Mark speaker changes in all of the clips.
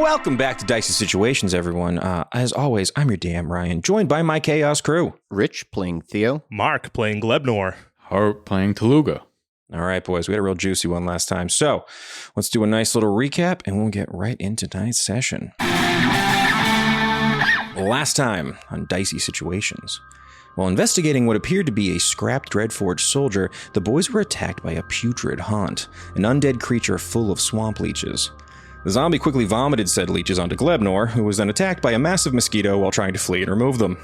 Speaker 1: Welcome back to Dicey Situations, everyone. As always, I'm your DM, Ryan, joined by my Chaos crew.
Speaker 2: Rich playing Theo.
Speaker 3: Mark playing Glebnor.
Speaker 4: Harout playing Tooluuga.
Speaker 1: All right, boys, we had a real juicy one last time. So let's do a nice little recap, and we'll get right into tonight's session. Last time on Dicey Situations. While investigating what appeared to be a scrapped Dreadforge soldier, the boys were attacked by a putrid haunt, an undead creature full of swamp leeches. The zombie quickly vomited said leeches onto Glebnor, who was then attacked by a massive mosquito while trying to flee and remove them.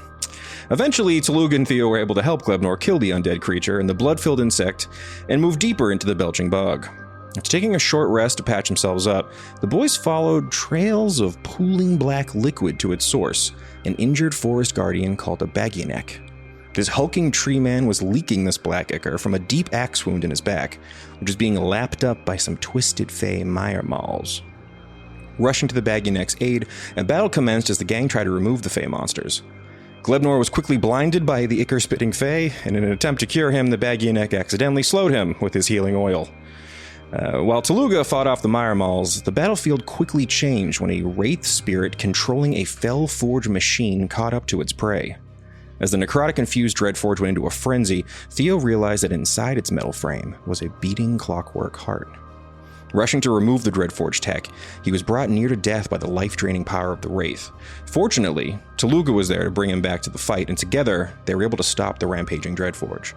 Speaker 1: Eventually, Tooluuga and Theo were able to help Glebnor kill the undead creature and the blood-filled insect and move deeper into the belching bog. After taking a short rest to patch themselves up, the boys followed trails of pooling black liquid to its source, an injured forest guardian called a Bagyanek. This hulking tree man was leaking this black ichor from a deep axe wound in his back, which was being lapped up by some twisted fey mire mauls. Rushing to the Bagyanek's aid, a battle commenced as the gang tried to remove the fey monsters. Glebnor was quickly blinded by the ichor-spitting fey, and in an attempt to cure him, the Bagyanek accidentally slowed him with his healing oil. While Tooluuga fought off the mire mauls, the battlefield quickly changed when a wraith spirit controlling a fell forge machine caught up to its prey. As the necrotic-infused Dreadforge went into a frenzy, Theo realized that inside its metal frame was a beating clockwork heart. Rushing to remove the Dreadforge tech, he was brought near to death by the life-draining power of the Wraith. Fortunately, Tooluuga was there to bring him back to the fight, and together, they were able to stop the rampaging Dreadforge.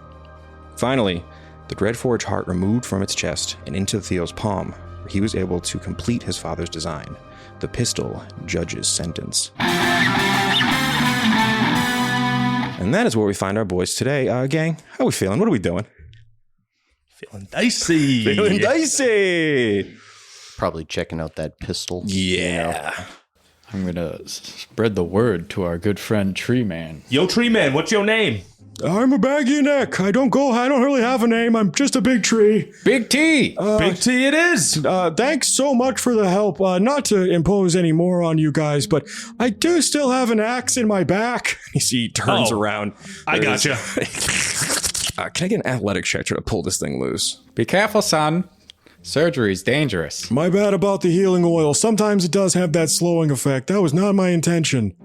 Speaker 1: Finally, the Dreadforge heart removed from its chest and into Theo's palm, where he was able to complete his father's design, the pistol Judge's Sentence. And that is where we find our boys today. Gang, how are we feeling? What are we doing?
Speaker 3: Feeling dicey.
Speaker 1: Feeling dicey.
Speaker 2: Probably checking out that pistol.
Speaker 1: Yeah.
Speaker 4: I'm going to spread the word to our good friend Tree Man.
Speaker 3: Yo, Tree Man, what's your name?
Speaker 5: I'm a Bagyanek. I don't really have a name. I'm just a big tree.
Speaker 4: Big T!
Speaker 3: Big T it is.
Speaker 5: Thanks so much for the help. Not to impose any more on you guys, but I do still have an axe in my back.
Speaker 1: He turns around.
Speaker 3: I gotcha.
Speaker 1: Can I get an athletics check to pull this thing loose?
Speaker 4: Be careful, son. Surgery's dangerous.
Speaker 5: My bad about the healing oil. Sometimes it does have that slowing effect. That was not my intention.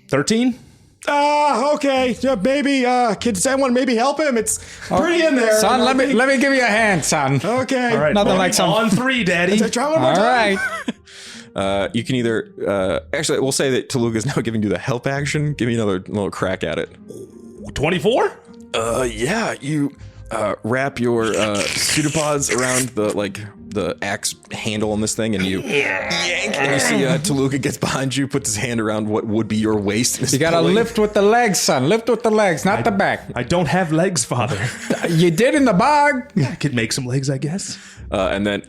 Speaker 3: 13?
Speaker 5: Okay. Yeah, maybe, can someone maybe help him? It's pretty in there.
Speaker 4: Son, let me give you a hand, son.
Speaker 5: Okay.
Speaker 3: All right.
Speaker 4: Nothing like some...
Speaker 3: On 3, Daddy.
Speaker 5: Try one more time.
Speaker 4: All right.
Speaker 1: You can either... actually, we'll say that Tooluuga is now giving you the help action. Give me another little crack at it.
Speaker 3: 24?
Speaker 1: Yeah, you wrap your pseudopods around the axe handle on this thing, and you yank, and you see Tooluuga gets behind you, puts his hand around what would be your waist.
Speaker 4: You gotta lift with the legs, son. Lift with the legs, not the back.
Speaker 3: I don't have legs, Father.
Speaker 4: You did in the bog.
Speaker 3: I could make some legs, I guess.
Speaker 1: And then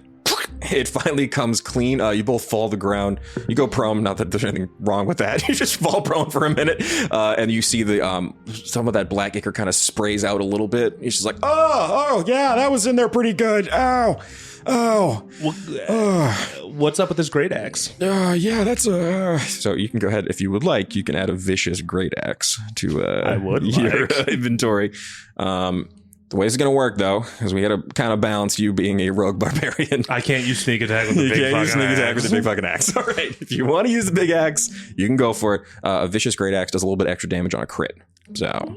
Speaker 1: it finally comes clean. You both fall to the ground. You go prone. Not that there's anything wrong with that. You just fall prone for a minute, and you see the some of that black ichor kind of sprays out a little bit. He's just like,
Speaker 5: Oh, yeah, that was in there pretty good. Ow.
Speaker 3: What's up with this great axe?
Speaker 5: Yeah, that's
Speaker 1: So you can go ahead, if you would like, you can add a vicious great axe to
Speaker 3: I would
Speaker 1: your
Speaker 3: like.
Speaker 1: inventory. The way it's going to work, though, is we got to kind of balance you being a rogue barbarian.
Speaker 3: I can't use sneak attack with the
Speaker 1: You
Speaker 3: big
Speaker 1: can't
Speaker 3: fucking
Speaker 1: use sneak attack
Speaker 3: axe.
Speaker 1: with the big fucking axe. All right. If you want to use the big axe, you can go for it. A vicious great axe does a little bit extra damage on a crit. So,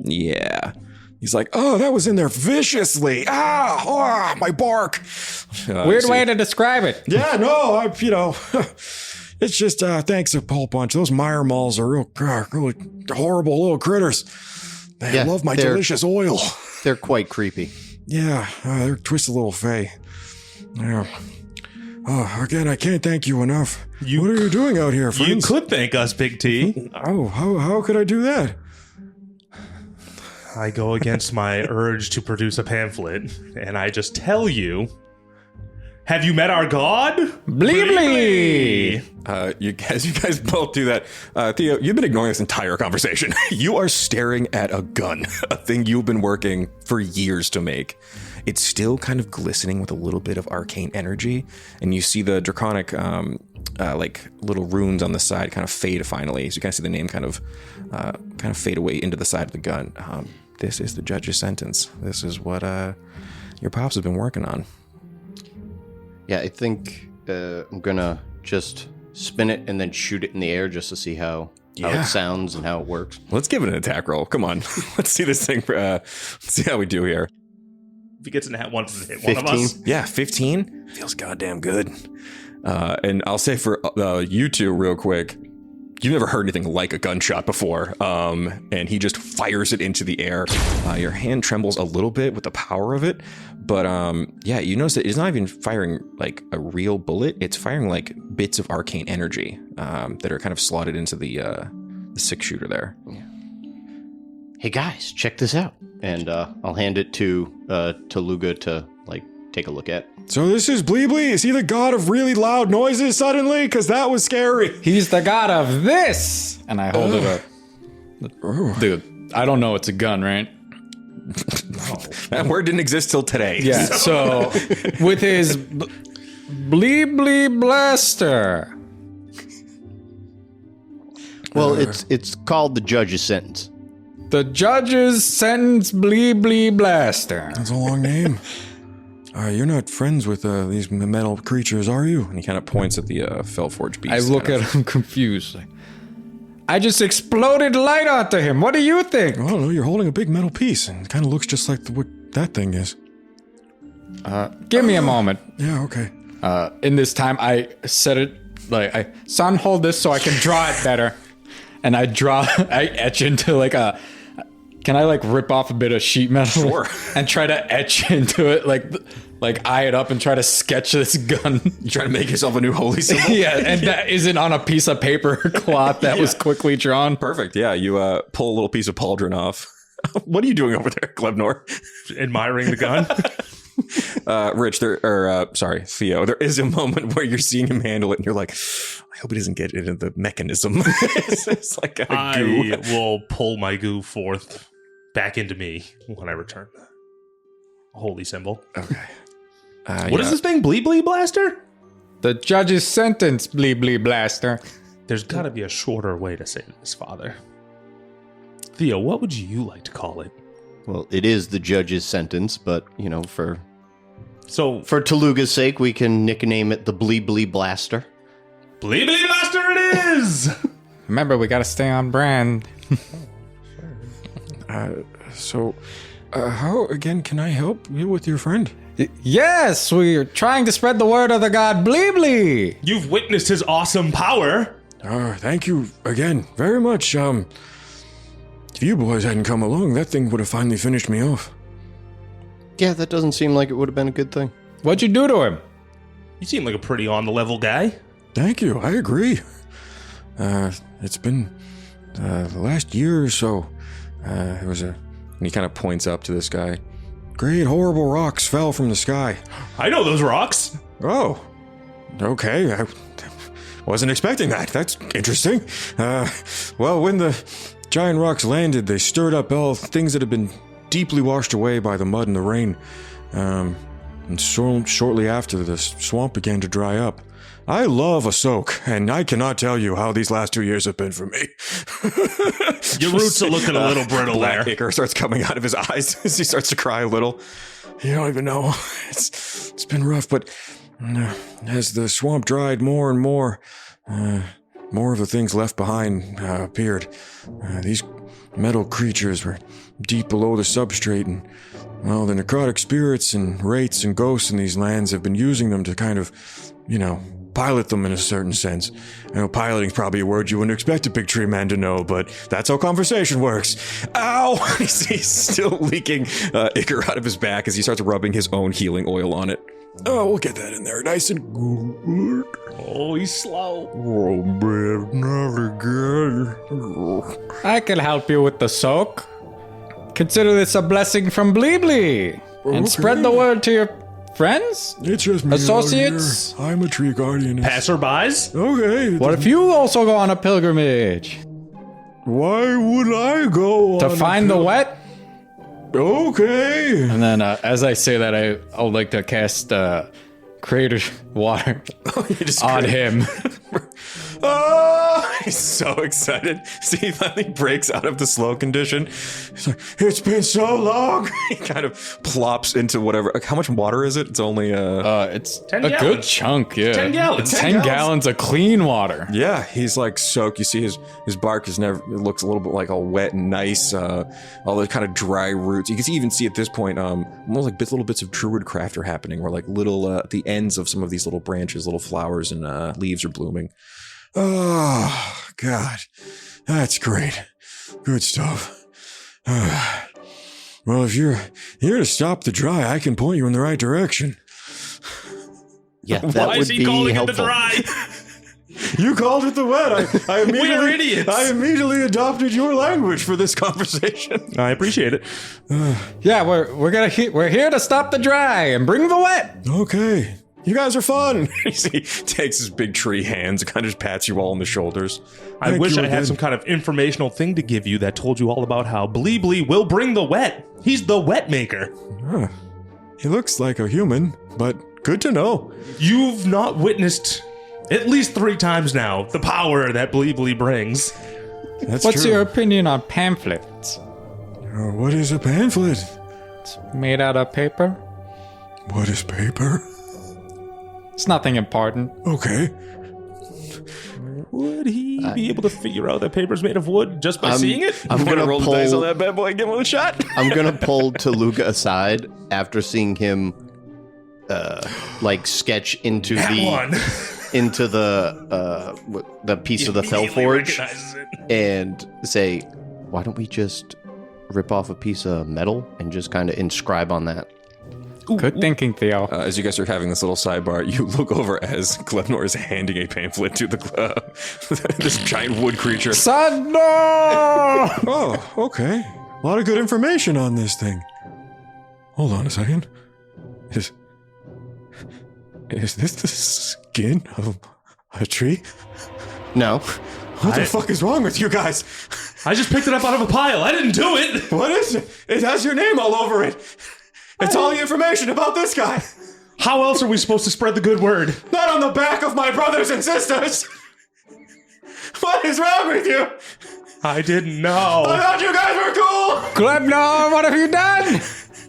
Speaker 1: yeah. He's like, oh, that was in there viciously. My bark.
Speaker 4: Weird way to describe it.
Speaker 5: Yeah, no, it's just, thanks a whole bunch. Those mire mauls are really horrible little critters. They love my delicious oil.
Speaker 2: They're quite creepy.
Speaker 5: Yeah, they're twisted little fey. Yeah. Again, I can't thank you enough. What are you doing out here, friends?
Speaker 3: You could thank us, Big T.
Speaker 5: Oh, how could I do that?
Speaker 3: I go against my urge to produce a pamphlet, and I just tell you, have you met our god?
Speaker 4: Bleebly!
Speaker 1: You guys both do that. Theo, you've been ignoring this entire conversation. You are staring at a gun, a thing you've been working for years to make. It's still kind of glistening with a little bit of arcane energy, and you see the draconic, little runes on the side kind of fade finally. So you kind of see the name kind of fade away into the side of the gun. This is the Judge's Sentence. This is what your pops have been working on.
Speaker 2: Yeah, I think I'm gonna just spin it and then shoot it in the air just to see how
Speaker 1: Yeah.
Speaker 2: it sounds and how it works?
Speaker 1: Let's give it an attack roll. Come on. Let's see this thing. Let's see how we do here.
Speaker 3: If he gets in that one, hit one of us.
Speaker 2: 15?
Speaker 1: Yeah, 15 feels goddamn good. And I'll say for you two real quick, you've never heard anything like a gunshot before. And he just fires it into the air. Your hand trembles a little bit with the power of it. But yeah, you notice that it's not even firing like a real bullet. It's firing like bits of arcane energy that are kind of slotted into the 6-shooter there.
Speaker 2: Hey guys, check this out. And I'll hand it to Tooluuga to like take a look at.
Speaker 5: So this is Bleeblee. Is he the god of really loud noises suddenly? Because that was scary.
Speaker 4: He's the god of this! And I hold it up. Dude, I don't know it's a gun, right?
Speaker 1: That word didn't exist till today.
Speaker 4: Yeah, so with his Bleeblee blaster.
Speaker 2: Well, it's called the judge's sentence.
Speaker 4: The judge's sentence Bleeblee blaster.
Speaker 5: That's a long name. You're not friends with these metal creatures, are you?
Speaker 1: And he kind of points at the Felforge beast.
Speaker 4: I look at him confused. I just exploded light onto him. What do you think?
Speaker 5: I don't know. You're holding a big metal piece, and it kind of looks just like what that thing is.
Speaker 4: Give me a moment.
Speaker 5: Yeah, okay.
Speaker 4: In this time, I set it like son, hold this so I can draw it better. And I etch into like a. Can I like rip off a bit of sheet metal?
Speaker 1: Sure.
Speaker 4: And try to etch into it, like eye it up and try to sketch this gun.
Speaker 1: You trying to make yourself a new holy symbol?
Speaker 4: Yeah, and that isn't on a piece of paper cloth that was quickly drawn.
Speaker 1: Perfect. Yeah, you pull a little piece of pauldron off. What are you doing over there, Glebnor?
Speaker 3: Admiring the gun.
Speaker 1: Rich, Theo, there is a moment where you're seeing him handle it and you're like, I hope he doesn't get into the mechanism. it's like a goo.
Speaker 3: I will pull my goo forth back into me when I return the holy symbol.
Speaker 1: Okay.
Speaker 3: What is this thing? Bleeblee blaster?
Speaker 4: The judge's sentence, Bleeblee blaster.
Speaker 3: There's got to be a shorter way to say this, Father. Theo, what would you like to call it?
Speaker 2: Well, it is the judge's sentence, but, you know, for
Speaker 3: Tooluuga's
Speaker 2: sake, we can nickname it the Bleeblee Blaster.
Speaker 3: Bleeblee blaster it is!
Speaker 4: Remember, we gotta stay on brand.
Speaker 5: How, again, can I help you with your friend?
Speaker 4: Yes, we're trying to spread the word of the god Bleeblee.
Speaker 3: You've witnessed his awesome power.
Speaker 5: Thank you again very much. If you boys hadn't come along, that thing would have finally finished me off.
Speaker 2: Yeah, that doesn't seem like it would have been a good thing.
Speaker 4: What'd you do to him?
Speaker 3: You seem like a pretty on-the-level guy.
Speaker 5: Thank you, I agree. It's been the last year or so. It was and he kind of points up to this guy. Great horrible rocks fell from the sky.
Speaker 3: I know those rocks.
Speaker 5: Oh, okay. I wasn't expecting that. That's interesting. Well, when the giant rocks landed, they stirred up all things that had been deeply washed away by the mud and the rain. And shortly after, the swamp began to dry up. I love a soak, and I cannot tell you how these last 2 years have been for me.
Speaker 3: Your roots are looking a little brittle
Speaker 1: Black
Speaker 3: there.
Speaker 1: ichor starts coming out of his eyes as he starts to cry a little.
Speaker 5: You don't even know. It's been rough, but as the swamp dried more and more, more of the things left behind appeared. These metal creatures were deep below the substrate, and, well, the necrotic spirits and wraiths and ghosts in these lands have been using them to kind of, pilot them in a certain sense. I know piloting's probably a word you wouldn't expect a big tree man to know, but that's how conversation works. Ow! He's still leaking ichor out of his back as he starts rubbing his own healing oil on it. Oh, we'll get that in there nice and good.
Speaker 3: Oh, he's slow.
Speaker 5: Oh, man, not again.
Speaker 4: I can help you with the soak. Consider this a blessing from Bleeblee. And spread the word to your friends?
Speaker 5: It's just me
Speaker 4: Associates?
Speaker 5: out here. I'm a tree guardian.
Speaker 3: Passerbys?
Speaker 5: Okay.
Speaker 4: What if you also go on a pilgrimage?
Speaker 5: Why would I go
Speaker 4: To find the wet?
Speaker 5: Okay.
Speaker 4: And then as I say that, I would like to cast creator water on him.
Speaker 5: Oh, He's so excited. See, he finally breaks out of the slow condition. He's like, it's been so long. He kind of plops into whatever. Like, how much water is it? It's only
Speaker 4: It's
Speaker 3: 10
Speaker 4: a
Speaker 3: gallons.
Speaker 4: good chunk, yeah.
Speaker 3: 10 gallons.
Speaker 4: 10 gallons of clean water.
Speaker 5: Yeah, he's like soaked. You see his bark is never. It looks a little bit like all wet and nice. All the kind of dry roots. You can even see at this point, almost like little bits of druid craft are happening, where like little at the ends of some of these little branches, little flowers and leaves are blooming. Oh God, that's great. Good stuff. Well, if you're here to stop the dry, I can point you in the right direction.
Speaker 2: Yeah, that
Speaker 3: Why
Speaker 2: would
Speaker 3: is he
Speaker 2: be
Speaker 3: calling
Speaker 2: helpful.
Speaker 3: it the dry?
Speaker 5: You called it the wet. I immediately,
Speaker 3: We are idiots.
Speaker 5: I immediately adopted your language for this conversation.
Speaker 3: I appreciate it.
Speaker 4: Yeah, we're here to stop the dry and bring the wet.
Speaker 5: Okay, you guys are fun. He takes his big tree hands and kind of just pats you all on the shoulders.
Speaker 3: I
Speaker 5: Thank
Speaker 3: wish
Speaker 5: you
Speaker 3: I had
Speaker 5: again.
Speaker 3: some kind of informational thing to give you that told you all about how Bleeblee will bring the wet. He's the wet maker.
Speaker 5: Huh. He looks like a human, but good to know.
Speaker 3: You've not witnessed at least 3 times now the power that Bleeblee brings.
Speaker 5: That's
Speaker 4: What's
Speaker 5: true.
Speaker 4: your opinion on pamphlets?
Speaker 5: What is a pamphlet?
Speaker 4: It's made out of paper.
Speaker 5: What is paper?
Speaker 4: It's nothing important.
Speaker 5: Okay.
Speaker 3: Would he be able to figure out that paper's made of wood just by seeing it?
Speaker 2: I'm
Speaker 5: Wanna
Speaker 2: gonna
Speaker 5: roll the dice on
Speaker 2: pull.
Speaker 5: that bad boy and give him a shot.
Speaker 2: I'm gonna pull Tooluuga aside after seeing him, like sketch into the piece of the Fellforge, and say, "Why don't we just rip off a piece of metal and just kind of inscribe on that?"
Speaker 4: Good thinking, Theo.
Speaker 5: As you guys are having this little sidebar, you look over as Glebnor is handing a pamphlet to the this giant wood creature.
Speaker 4: Son, no!
Speaker 5: Oh, okay. A lot of good information on this thing. Hold on a second. Is this the skin of a tree?
Speaker 2: No,
Speaker 5: What the fuck is wrong with you guys?
Speaker 3: I just picked it up out of a pile. I didn't do it.
Speaker 5: What is it? It has your name all over it. It's all the information about this guy.
Speaker 3: How else are we supposed to spread the good word?
Speaker 5: Not on the back of my brothers and sisters. What is wrong with you?
Speaker 3: I didn't know.
Speaker 5: I thought you guys were cool.
Speaker 4: Glebnor, what have you done?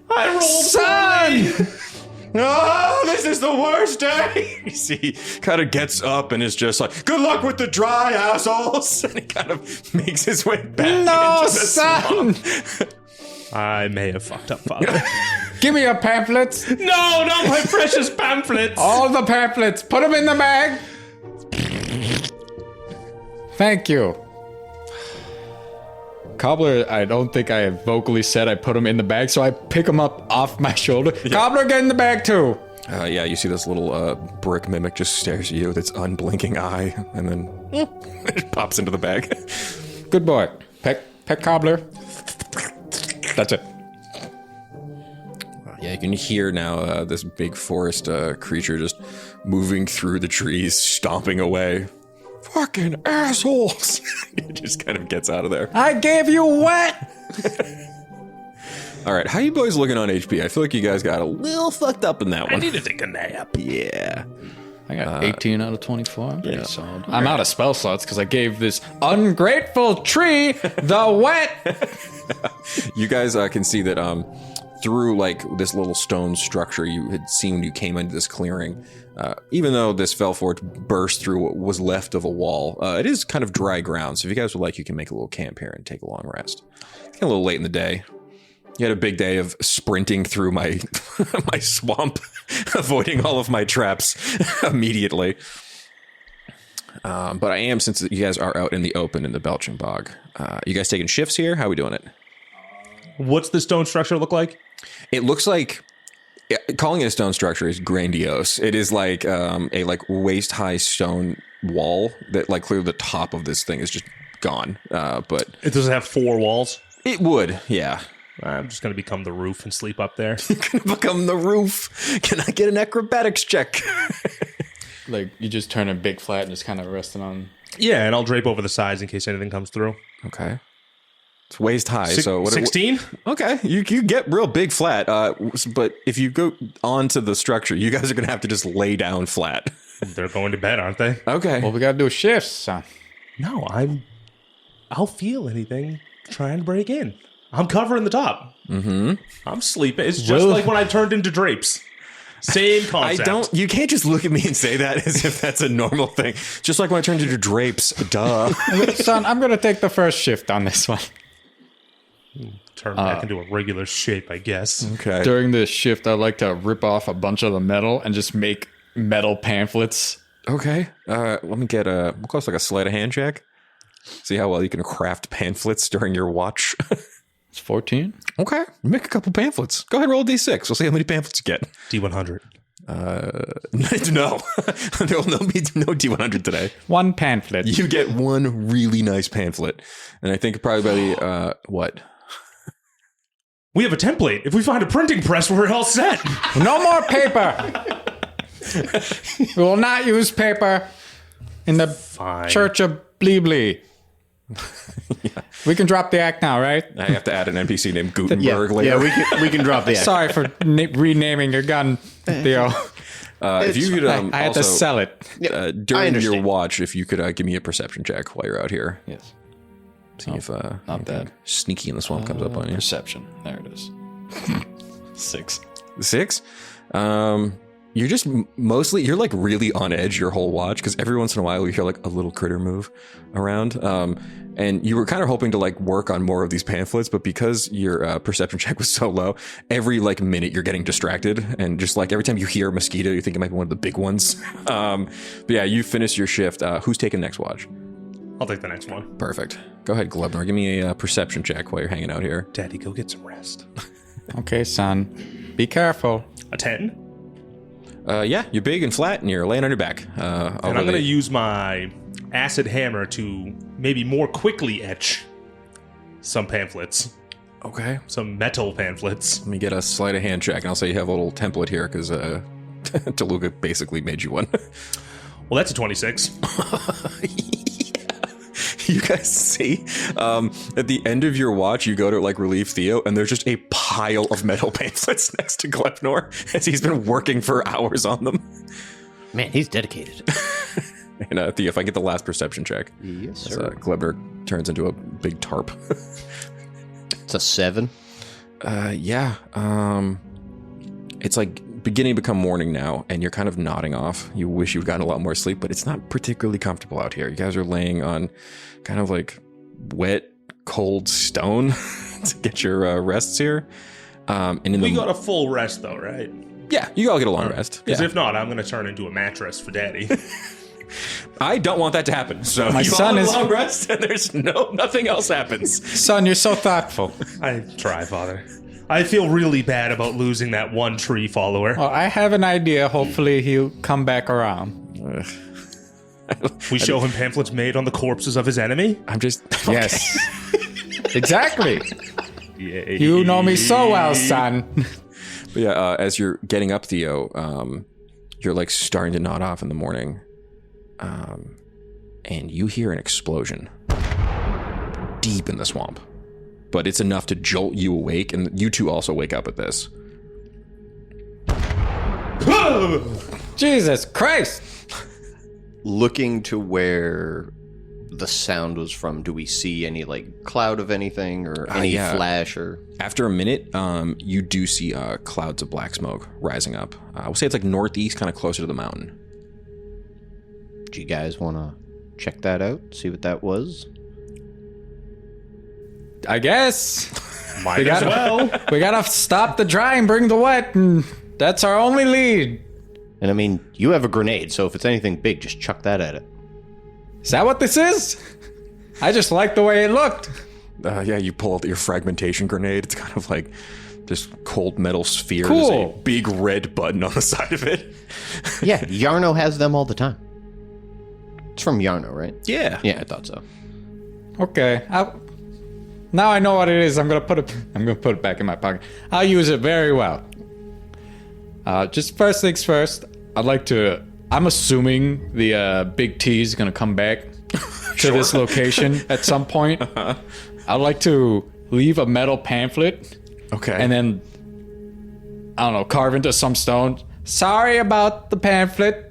Speaker 3: I rolled
Speaker 4: Son!
Speaker 5: Oh, this is the worst day. You see, he kind of gets up and is just like, good luck with the dry, assholes. And he kind of makes his way back
Speaker 4: No,
Speaker 5: into the
Speaker 4: son!
Speaker 5: swamp.
Speaker 3: I may have fucked up, Father.
Speaker 4: Give me your pamphlets.
Speaker 3: No, not my precious pamphlets.
Speaker 4: All the pamphlets. Put them in the bag. Thank you. Cobbler, I don't think I have vocally said I put him in the bag, so I pick him up off my shoulder. Cobbler, get in the bag too.
Speaker 5: Yeah, you see this little brick mimic just stares at you with its unblinking eye, and then it pops into the bag.
Speaker 4: Good boy. Peck Cobbler. That's it.
Speaker 5: Yeah, you can hear now this big forest creature just moving through the trees, stomping away. Fucking assholes! It just kind of gets out of there.
Speaker 4: I gave you wet.
Speaker 5: All right, how you boys looking on HP? I feel like you guys got a little fucked up in that one.
Speaker 3: I need to take a nap.
Speaker 5: Yeah.
Speaker 4: I got 18 out of 24. I'm pretty solid. I'm out of spell slots because I gave this ungrateful tree the wet.
Speaker 5: You guys can see that through like this little stone structure you had seen when you came into this clearing. Even though this Fellforge burst through what was left of a wall, it is kind of dry ground. So if you guys would like, you can make a little camp here and take a long rest. It's a little late in the day. You had a big day of sprinting through my my swamp, avoiding all of my traps immediately. But I am, since you guys are out in the open in the Belching Bog. You guys taking shifts here? How are we doing it?
Speaker 3: What's the stone structure look like?
Speaker 5: It looks like, calling it a stone structure is grandiose. It is like a like waist high stone wall that like clearly the top of this thing is just gone. But
Speaker 3: It doesn't have 4 walls.
Speaker 5: it would, yeah.
Speaker 3: I'm just going to become the roof and sleep up there.
Speaker 5: Become the roof. Can I get an acrobatics check?
Speaker 4: Like, you just turn a big flat and just kind of resting on...
Speaker 3: Yeah, and I'll drape over the sides in case anything comes through.
Speaker 5: Okay. It's waist high, so what?
Speaker 3: 16?
Speaker 5: Okay, you get real big flat. But if you go onto the structure, you guys are gonna have to just lay down flat.
Speaker 3: They're going to bed, aren't they?
Speaker 5: Okay.
Speaker 4: Well, we gotta do shifts, son.
Speaker 3: No, I'll feel anything trying to break in. I'm covering the top. Mm-hmm. I'm sleeping. It's just like when I turned into drapes. Same concept.
Speaker 1: You can't just look at me and say that as if that's a normal thing. Just like when I turned into drapes. Duh.
Speaker 4: Son, I'm going to take the first shift on this one.
Speaker 3: Turn back into a regular shape, I guess.
Speaker 1: Okay.
Speaker 4: During this shift, I'd like to rip off a bunch of the metal and just make metal pamphlets.
Speaker 1: Okay. Let me get we'll call this like a sleight of hand check. See how well you can craft pamphlets during your watch.
Speaker 4: It's 14.
Speaker 1: Okay. Make a couple pamphlets. Go ahead and roll a d6. We'll see how many pamphlets you get.
Speaker 3: D100.
Speaker 1: No. There'll be no D100 today.
Speaker 4: One pamphlet.
Speaker 1: You get one really nice pamphlet. And I think probably by the, what?
Speaker 3: We have a template. If we find a printing press, we're all set.
Speaker 4: No more paper. We will not use paper in the Church of Bleeblee. Yeah. We can drop the act now, right?
Speaker 1: I have to add an NPC named Gutenberg later.
Speaker 2: Yeah, we can drop the act.
Speaker 4: Sorry for renaming your gun, Theo.
Speaker 1: If you could
Speaker 4: I had
Speaker 1: also,
Speaker 4: to sell it.
Speaker 1: during your watch, if you could give me a perception check while you're out here.
Speaker 4: Yes.
Speaker 1: See if
Speaker 4: not
Speaker 1: anything sneaky in the swamp comes up on you.
Speaker 4: Perception. There it is. 6.
Speaker 1: 6? You're just mostly, you're like really on edge your whole watch because every once in a while you hear like a little critter move around. And you were kind of hoping to like work on more of these pamphlets, but because your perception check was so low, every like minute you're getting distracted. And just like every time you hear a mosquito, you think it might be one of the big ones. But yeah, you finish your shift. Who's taking next watch?
Speaker 3: I'll take the next one.
Speaker 1: Perfect. Go ahead, Glebnor. Give me a perception check while you're hanging out here.
Speaker 3: Daddy, go get some rest.
Speaker 4: Okay, son. Be careful.
Speaker 3: A 10?
Speaker 1: Yeah, you're big and flat and you're laying on your back.
Speaker 3: And I'm going to use my acid hammer to maybe more quickly etch some pamphlets.
Speaker 1: Okay.
Speaker 3: Some metal pamphlets.
Speaker 1: Let me get a sleight of hand check and I'll say you have a little template here because Tooluuga basically made you one.
Speaker 3: Well, that's a 26.
Speaker 1: You guys see, at the end of your watch, you go to like relieve Theo, and there's just a pile of metal pamphlets next to Glebnor as he's been working for hours on them.
Speaker 2: Man, he's dedicated.
Speaker 1: And Theo, if I get the last perception check,
Speaker 2: yes, sir.
Speaker 1: Glebnor turns into a big tarp.
Speaker 2: It's a 7.
Speaker 1: Yeah. It's like beginning to become morning now, and you're kind of nodding off. You wish you'd gotten a lot more sleep, but it's not particularly comfortable out here. You guys are laying on kind of like wet, cold stone to get your rests here.
Speaker 3: We got a full rest though, right?
Speaker 1: Yeah, you all get a long rest.
Speaker 3: Because if not, I'm going to turn into a mattress for Daddy.
Speaker 1: I don't want that to happen. So
Speaker 4: my
Speaker 1: you
Speaker 4: son
Speaker 1: all have
Speaker 4: is
Speaker 1: a long rest, and there's nothing else happens.
Speaker 4: Son, you're so thoughtful.
Speaker 3: I try, Father. I feel really bad about losing that one tree follower.
Speaker 4: Well, I have an idea. Hopefully he'll come back around.
Speaker 3: We show him pamphlets made on the corpses of his enemy?
Speaker 1: I'm just...
Speaker 4: Yes. Exactly. You know me so well, son.
Speaker 1: But yeah, as you're getting up, Theo, you're like starting to nod off in the morning. And you hear an explosion deep in the swamp. But it's enough to jolt you awake, and you two also wake up at this.
Speaker 4: Jesus Christ!
Speaker 2: Looking to where the sound was from, do we see any like cloud of anything or any flash or?
Speaker 1: After a minute, you do see clouds of black smoke rising up. I would say it's like northeast, kind of closer to the mountain.
Speaker 2: Do you guys want to check that out? See what that was?
Speaker 4: I guess.
Speaker 3: Might as well.
Speaker 4: We gotta stop the dry and bring the wet, and that's our only lead.
Speaker 2: And I mean, you have a grenade, so if it's anything big, just chuck that at it.
Speaker 4: Is that what this is? I just like the way it looked.
Speaker 1: Yeah, you pull out your fragmentation grenade. It's kind of like this cold metal sphere.
Speaker 4: Cool.
Speaker 1: There's a big red button on the side of it.
Speaker 2: Yeah, Yarno has them all the time. It's from Yarno, right?
Speaker 1: Yeah.
Speaker 2: Yeah, I thought so.
Speaker 4: Okay. Now I know what it is. I'm gonna put it back in my pocket. I'll use it very well. Just first things first. I'm assuming the Big T is gonna come back to this location at some point. I'd like to leave a metal pamphlet.
Speaker 1: Okay.
Speaker 4: And then, I don't know, carve into some stone. Sorry about the pamphlet.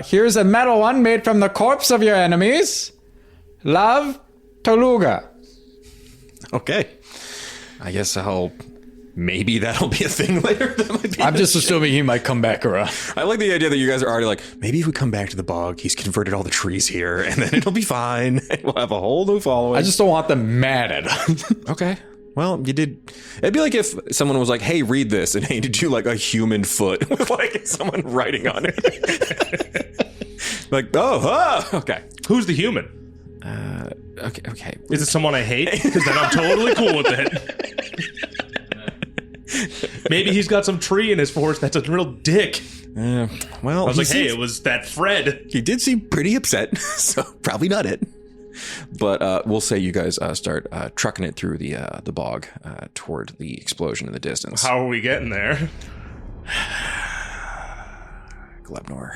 Speaker 4: Here's a metal one made from the corpse of your enemies. Love, Tooluuga.
Speaker 1: Okay. I guess maybe that'll be a thing later. That might be
Speaker 4: I'm just assuming he might come back around.
Speaker 1: I like the idea that you guys are already like, maybe if we come back to the bog, he's converted all the trees here, and then it'll be fine. We'll have a whole new following.
Speaker 4: I just don't want them mad at us.
Speaker 1: Okay. Well, you did. It'd be like if someone was like, hey, read this, and handed you like a human foot with like someone writing on it. Like, okay.
Speaker 3: Who's the human?
Speaker 1: Okay.
Speaker 3: Is it someone I hate? Because then I'm totally cool with it. Maybe he's got some tree in his forest that's a real dick.
Speaker 1: Well,
Speaker 3: I was like, hey, it was that Fred.
Speaker 1: He did seem pretty upset, so probably not it. But we'll say you guys start trucking it through the bog toward the explosion in the distance.
Speaker 3: How are we getting there?
Speaker 1: Glebnor,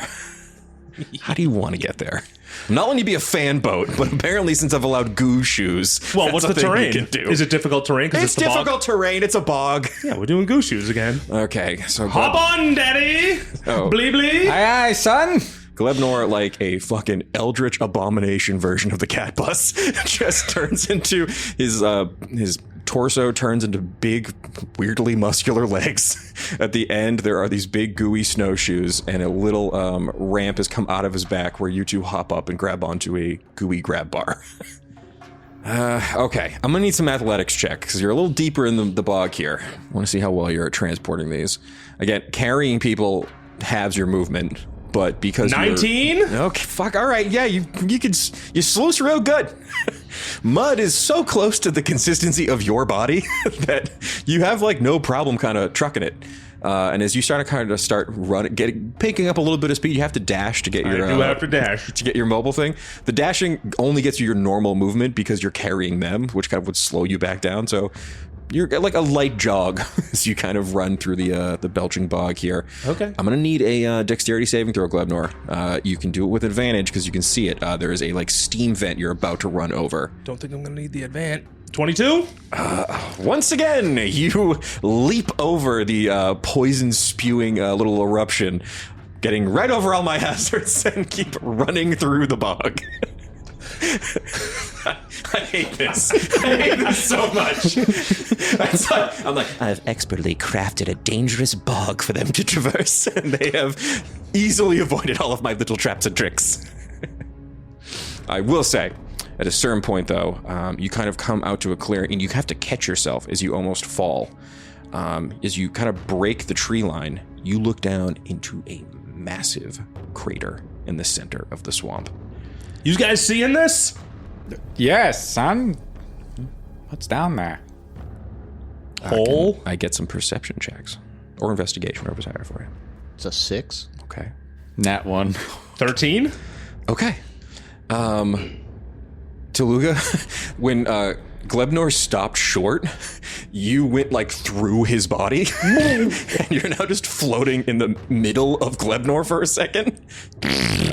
Speaker 1: how do you want to get there? I'm not letting you be a fan boat, but apparently since I've allowed goo shoes,
Speaker 3: well, what's the terrain?
Speaker 1: You can do.
Speaker 3: Is it difficult terrain?
Speaker 1: It's difficult terrain. It's a bog.
Speaker 3: Yeah, we're doing goo shoes again.
Speaker 1: Okay, so
Speaker 3: hop on, daddy.
Speaker 1: Oh.
Speaker 3: Blee blee.
Speaker 4: Aye, son.
Speaker 1: Glebnor, like a fucking eldritch abomination version of the cat bus, just turns into his torso turns into big, weirdly muscular legs. At the end, there are these big gooey snowshoes, and a little ramp has come out of his back where you two hop up and grab onto a gooey grab bar. Okay, I'm gonna need some athletics check because you're a little deeper in the bog here. I want to see how well you're at transporting these. Again, carrying people halves your movement. But because
Speaker 3: 19?
Speaker 1: Okay, fuck, all right, yeah, you sluice real good. Mud is so close to the consistency of your body that you have like no problem kind of trucking it. And as you start running, picking up a little bit of speed, you have to dash to get your.
Speaker 3: I do have to dash
Speaker 1: to get your mobile thing. The dashing only gets you your normal movement because you're carrying them, which kind of would slow you back down. So. You're like a light jog as you kind of run through the belching bog here.
Speaker 3: Okay.
Speaker 1: I'm going to need a dexterity saving throw, Glebnor. You can do it with advantage because you can see it. There is a like steam vent you're about to run over.
Speaker 3: Don't think I'm going to need the advance. 22?
Speaker 1: Once again, you leap over the poison-spewing little eruption, getting right over all my hazards and keep running through the bog. I hate this. I hate this so much. I'm like, I've expertly crafted a dangerous bog for them to traverse, and they have easily avoided all of my little traps and tricks. I will say, at a certain point, though, you kind of come out to a clearing, and you have to catch yourself as you almost fall. As you kind of break the tree line, you look down into a massive crater in the center of the swamp.
Speaker 3: You guys seeing this?
Speaker 4: Yes, son. What's down there?
Speaker 3: Hole?
Speaker 1: I get some perception checks. Or investigation, whatever's higher for you.
Speaker 2: It's a 6.
Speaker 1: Okay.
Speaker 4: Nat 1.
Speaker 3: 13?
Speaker 1: Okay. Tooluuga, when Glebnor stopped short, you went like through his body, and you're now just floating in the middle of Glebnor for a second.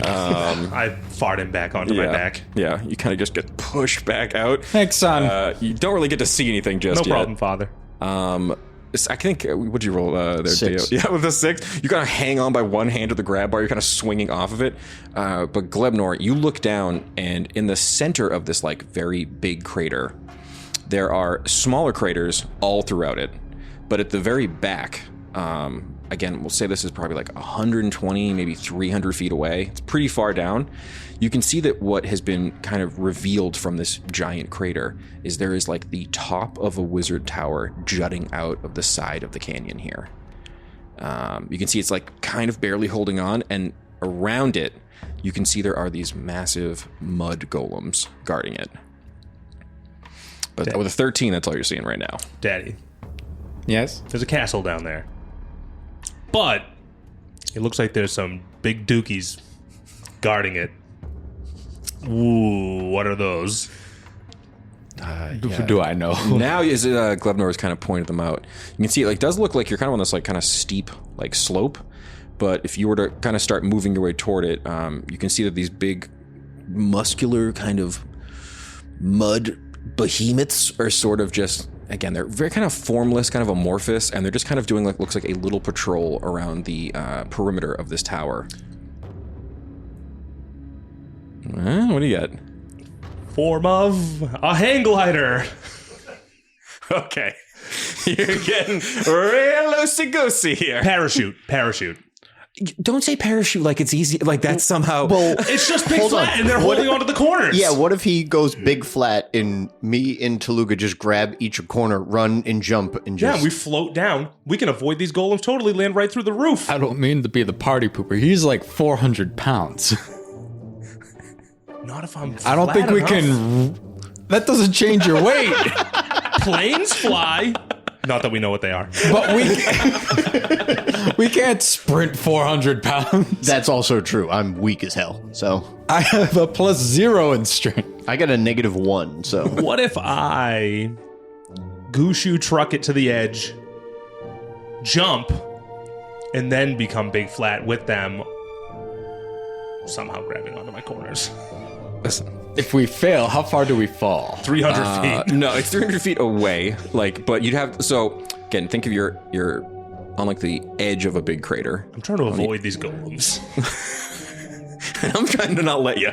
Speaker 3: I fart him back onto my back.
Speaker 1: Yeah, you kind of just get pushed back out.
Speaker 4: Thanks, son.
Speaker 1: You don't really get to see anything just yet.
Speaker 3: No problem, father.
Speaker 1: I think, what'd you roll there,
Speaker 2: 6.
Speaker 1: Theo? Yeah, with a 6. You kind of hang on by one hand to the grab bar. You're kind of swinging off of it. But Glebnor, you look down, and in the center of this, like, very big crater, there are smaller craters all throughout it. But at the very back, again, we'll say this is probably like 120, maybe 300 feet away. It's pretty far down. You can see that what has been kind of revealed from this giant crater is there is like the top of a wizard tower jutting out of the side of the canyon here. You can see it's like kind of barely holding on, and around it, you can see there are these massive mud golems guarding it. But with a 13, that's all you're seeing right now.
Speaker 3: Daddy,
Speaker 4: Yes?
Speaker 3: there's a castle down there. But it looks like there's some big dookies guarding it. Ooh, what are those?
Speaker 4: Do I know?
Speaker 1: Now, as Glebnor has kind of pointed them out, you can see it does look like you're kind of on this like kind of steep like slope. But if you were to kind of start moving your way toward it, you can see that these big, muscular kind of mud behemoths are sort of just, again, they're very kind of formless, kind of amorphous, and they're just kind of doing like looks like a little patrol around the perimeter of this tower. What do you got?
Speaker 3: Form of a hang glider.
Speaker 1: Okay. You're getting real loosey-goosey here.
Speaker 3: Parachute.
Speaker 1: Don't say parachute like it's easy. Like that's somehow...
Speaker 2: Well,
Speaker 3: It's just big flat, and they're holding onto the corners.
Speaker 2: yeah, what if he goes big flat and me and Tooluuga just grab each corner, run and jump and just...
Speaker 3: Yeah, we float down. We can avoid these golems totally, land right through the roof.
Speaker 4: I don't mean to be the party pooper. He's like 400 pounds.
Speaker 3: Not if I'm
Speaker 4: I don't think we can... That doesn't change your weight.
Speaker 3: Planes fly. Not that we know what they are.
Speaker 4: But we can't sprint 400 pounds.
Speaker 2: That's also true. I'm weak as hell, so...
Speaker 4: I have a +0 in strength.
Speaker 2: I got a -1, so...
Speaker 3: What if I Gushu truck it to the edge, jump, and then become big flat with them, somehow grabbing onto my corners?
Speaker 1: Listen.
Speaker 4: If we fail, how far do we fall?
Speaker 3: 300 feet.
Speaker 1: No, it's 300 feet away. Like, but you'd have... So, again, think of you're on like the edge of a big crater.
Speaker 3: I'm trying to avoid these golems.
Speaker 1: I'm trying to not let you.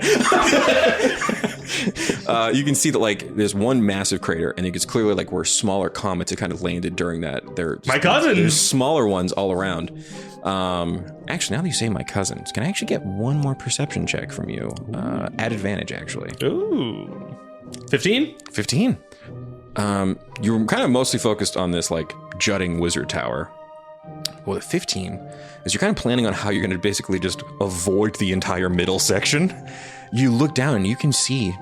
Speaker 1: You can see that like there's one massive crater, and it's clearly like where smaller comets had kind of landed during that.
Speaker 3: My cousins.
Speaker 1: There's smaller ones all around. Actually, now that you say my cousins, can I actually get one more perception check from you? At advantage, actually.
Speaker 3: Ooh. 15?
Speaker 1: 15. You're kind of mostly focused on this like jutting wizard tower. Well, at 15 is you're kind of planning on how you're going to basically just avoid the entire middle section. You look down and you can see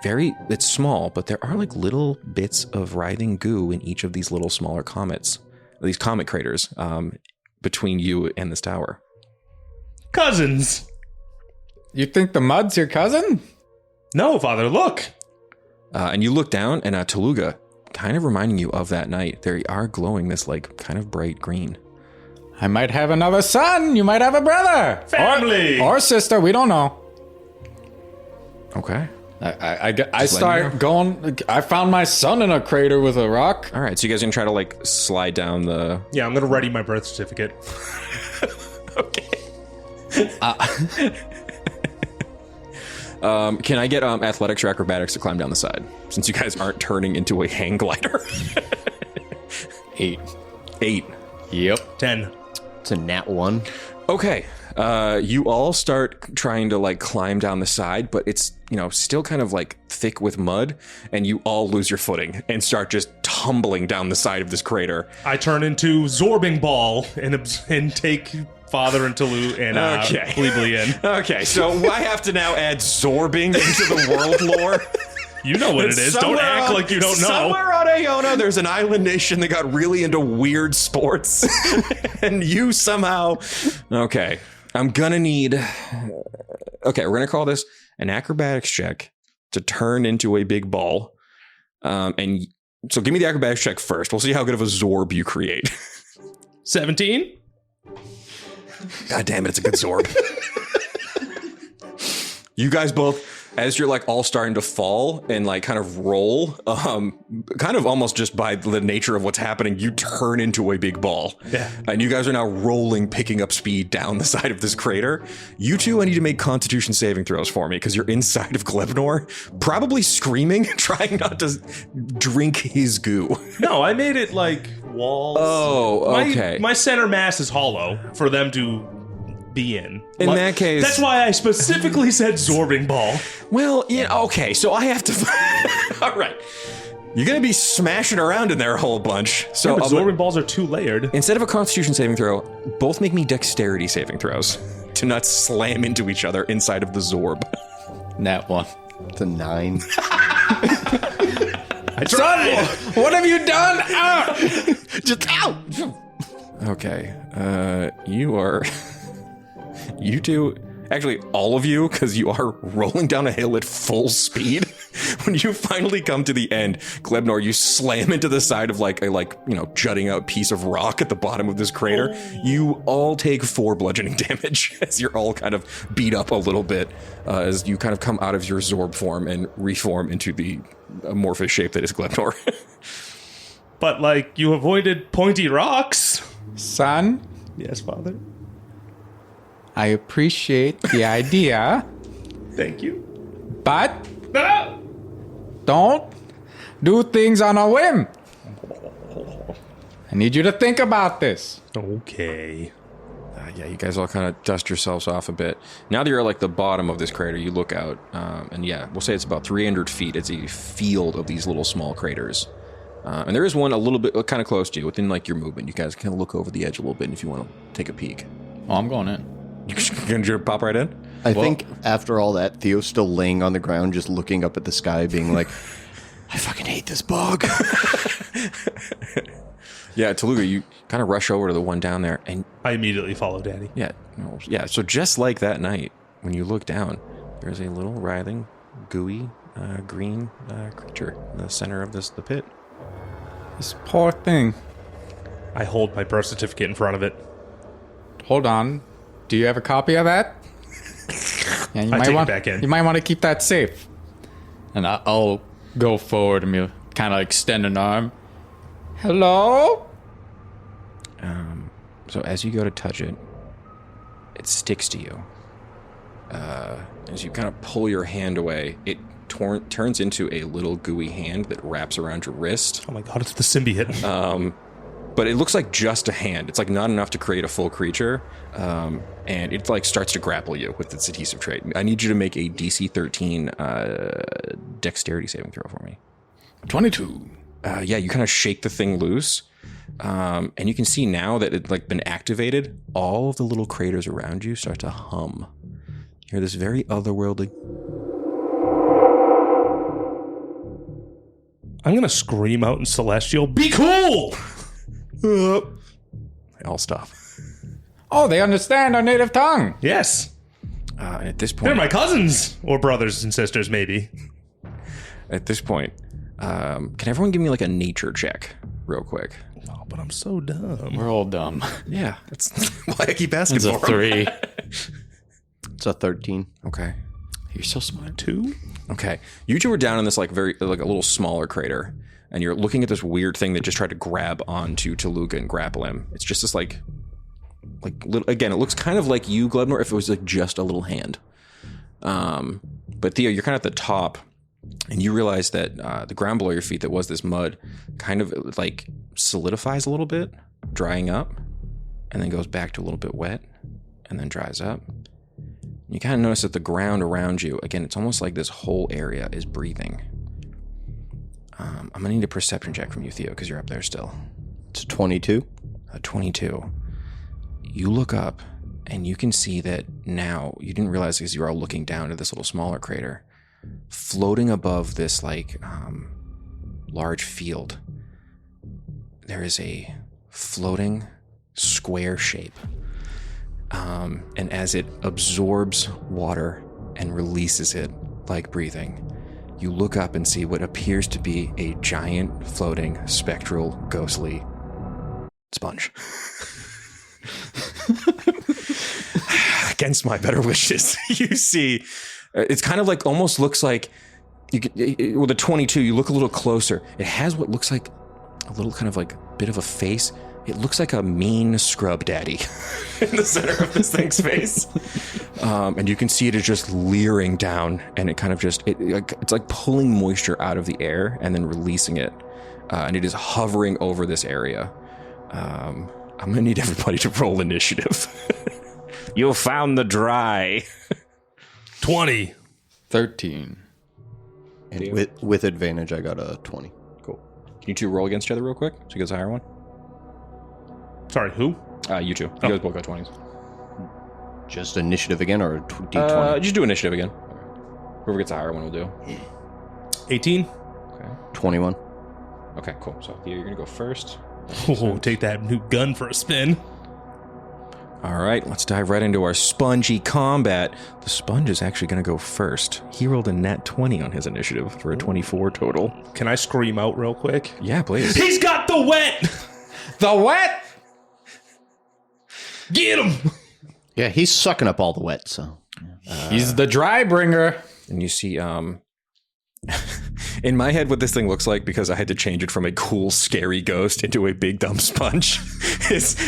Speaker 1: it's small, but there are like little bits of writhing goo in each of these little smaller comets, these comet craters, between you and this tower.
Speaker 3: Cousins.
Speaker 4: You think the mud's your cousin?
Speaker 3: No, father, look.
Speaker 1: And you look down, and Tooluuga, kind of reminding you of that night, they are glowing this like kind of bright green.
Speaker 4: I might have another son. You might have a brother.
Speaker 3: Family.
Speaker 4: Or sister. We don't know.
Speaker 1: Okay.
Speaker 4: I start going. I found my son in a crater with a rock.
Speaker 1: All right, so you guys gonna try to like slide down the...
Speaker 3: Yeah, I'm going to ready my birth certificate.
Speaker 1: Okay. Can I get athletics or acrobatics to climb down the side? Since you guys aren't turning into a hang glider.
Speaker 4: 8.
Speaker 1: 8.
Speaker 4: Yep.
Speaker 3: 10.
Speaker 2: It's a nat 1.
Speaker 1: Okay. You all start trying to like climb down the side, but it's, still kind of like thick with mud, and you all lose your footing and start just tumbling down the side of this crater.
Speaker 3: I turn into Zorbing Ball and take Father and Toolu and Ploopploopleen.
Speaker 1: Okay, so I have to now add Zorbing into the world lore.
Speaker 3: You know what it is. Don't act like you don't know.
Speaker 1: Somewhere on Iona, there's an island nation that got really into weird sports. And you somehow... Okay, I'm gonna need... Okay, we're gonna call this an acrobatics check to turn into a big ball. And so give me the acrobatics check first. We'll see how good of a Zorb you create.
Speaker 3: 17?
Speaker 1: God damn it, it's a good Zorb. You guys both... As you're like all starting to fall and like kind of roll, kind of almost just by the nature of what's happening, you turn into a big ball.
Speaker 3: Yeah.
Speaker 1: And you guys are now rolling, picking up speed down the side of this crater. You two, I need to make Constitution saving throws for me because you're inside of Glebnor, probably screaming, trying not to drink his goo.
Speaker 3: No, I made it like walls.
Speaker 1: Oh, okay.
Speaker 3: My center mass is hollow for them to be in.
Speaker 1: In that case...
Speaker 3: That's why I specifically said Zorbing Ball.
Speaker 1: Well, yeah, okay, so I have to... All right. You're going to be smashing around in there a whole bunch. So
Speaker 3: Yeah, but Zorbing Balls are too layered.
Speaker 1: Instead of a Constitution saving throw, both make me Dexterity saving throws to not slam into each other inside of the Zorb.
Speaker 4: Nat 1.
Speaker 2: It's a 9.
Speaker 3: I tried.
Speaker 4: What have you done? Ah!
Speaker 2: Just ow!
Speaker 1: Okay, you are... You two, actually all of you, because you are rolling down a hill at full speed. When you finally come to the end, Glebnor, you slam into the side of like a jutting out piece of rock at the bottom of this crater. You all take 4 bludgeoning damage as you're all kind of beat up a little bit as you kind of come out of your Zorb form and reform into the amorphous shape that is Glebnor.
Speaker 3: But like you avoided pointy rocks.
Speaker 4: Son,
Speaker 3: Yes, Father.
Speaker 4: I appreciate the idea,
Speaker 3: Thank you.
Speaker 4: But
Speaker 3: No!
Speaker 4: don't do things on a whim. I need you to think about this.
Speaker 3: Okay.
Speaker 1: Yeah, you guys all kind of dust yourselves off a bit. Now that you're at like the bottom of this crater, you look out, and yeah, we'll say it's about 300 feet. It's a field of these little small craters. And there is one a little bit kind of close to you, within like your movement. You guys can look over the edge a little bit if you want to take a peek.
Speaker 4: Oh, I'm going in.
Speaker 1: You're gonna pop right in?
Speaker 2: I think after all that, Theo's still laying on the ground, just looking up at the sky, being like, I fucking hate this bug.
Speaker 1: Yeah, Tooluuga, you kind of rush over to the one down there, and
Speaker 3: I immediately follow Daddy.
Speaker 1: yeah. So just like that night, when you look down, there's a little writhing, gooey, green creature in the center of the pit.
Speaker 4: This poor thing.
Speaker 3: I hold my birth certificate in front of it.
Speaker 4: Hold on. Do you have a copy of that? Yeah, you
Speaker 3: I take it back in.
Speaker 4: You might want to keep that safe. And I'll go forward and kind of extend an arm. Hello?
Speaker 1: So as you go to touch it, it sticks to you. As you kind of pull your hand away, it turns into a little gooey hand that wraps around your wrist.
Speaker 3: Oh my god, it's the symbiote.
Speaker 1: But it looks like just a hand. It's like not enough to create a full creature. And it like starts to grapple you with its adhesive trait. I need you to make a DC 13 dexterity saving throw for me.
Speaker 4: 22.
Speaker 1: Yeah, you kind of shake the thing loose. And you can see now that it's like been activated, all of the little craters around you start to hum. You hear this very otherworldly.
Speaker 3: I'm gonna scream out in Celestial, be cool!
Speaker 1: They all stop.
Speaker 4: Oh, they understand our native tongue.
Speaker 3: Yes.
Speaker 1: And at this point,
Speaker 3: They're my cousins. Or brothers and sisters, maybe.
Speaker 1: At this point, can everyone give me like a nature check real quick?
Speaker 3: Oh, but I'm so dumb.
Speaker 4: We're all dumb.
Speaker 1: Yeah, that's why I keep asking
Speaker 4: It's a
Speaker 1: for 'em.
Speaker 4: 3.
Speaker 2: It's a 13.
Speaker 1: Okay.
Speaker 4: You're so smart.
Speaker 3: 2?
Speaker 1: Okay. You two are down in this like a little smaller crater, and you're looking at this weird thing that just tried to grab onto Tooluuga and grapple him. It's just this like little, again, it looks kind of like you, Glebnor, if it was like just a little hand. But Theo, you're kind of at the top, and you realize that the ground below your feet that was this mud kind of like solidifies a little bit, drying up, and then goes back to a little bit wet, and then dries up. You kind of notice that the ground around you, again, it's almost like this whole area is breathing. I'm going to need a perception check from you, Theo, because you're up there still.
Speaker 2: It's 22.
Speaker 1: 22. You look up, and you can see that now, you didn't realize because you were all looking down at this little smaller crater, floating above this, like, large field, there is a floating square shape. And as it absorbs water and releases it like breathing, you look up and see what appears to be a giant, floating, spectral, ghostly sponge. Against my better wishes, you see, it's kind of like, almost looks like, with a 22, you look a little closer. It has what looks like a little kind of like bit of a face. It looks like a mean scrub daddy in the center of this thing's face. And you can see it is just leering down, and it kind of just, it's like pulling moisture out of the air and then releasing it. And it is hovering over this area. I'm going to need everybody to roll initiative. You found the dry.
Speaker 3: 20.
Speaker 4: 13.
Speaker 2: And with advantage, I got a 20.
Speaker 1: Cool. Can you two roll against each other real quick? So you guys higher one?
Speaker 3: Sorry, who?
Speaker 1: You two. You guys both got 20s.
Speaker 2: Just initiative again, or D20?
Speaker 1: Just do initiative again. Whoever gets a higher one will do.
Speaker 3: 18.
Speaker 1: Okay.
Speaker 2: 21.
Speaker 1: Okay, cool. So Theo, you're going to go first.
Speaker 3: Oh, take that new gun for a spin.
Speaker 1: All right, let's dive right into our spongy combat. The sponge is actually going to go first. He rolled a nat 20 on his initiative for a 24 total.
Speaker 3: Can I scream out real quick?
Speaker 1: Yeah, please.
Speaker 3: He's got the wet!
Speaker 4: The wet?
Speaker 3: Get him!
Speaker 2: Yeah, he's sucking up all the wet, so.
Speaker 4: He's the dry bringer.
Speaker 1: And you see, in my head, what this thing looks like, because I had to change it from a cool, scary ghost into a big, dumb sponge,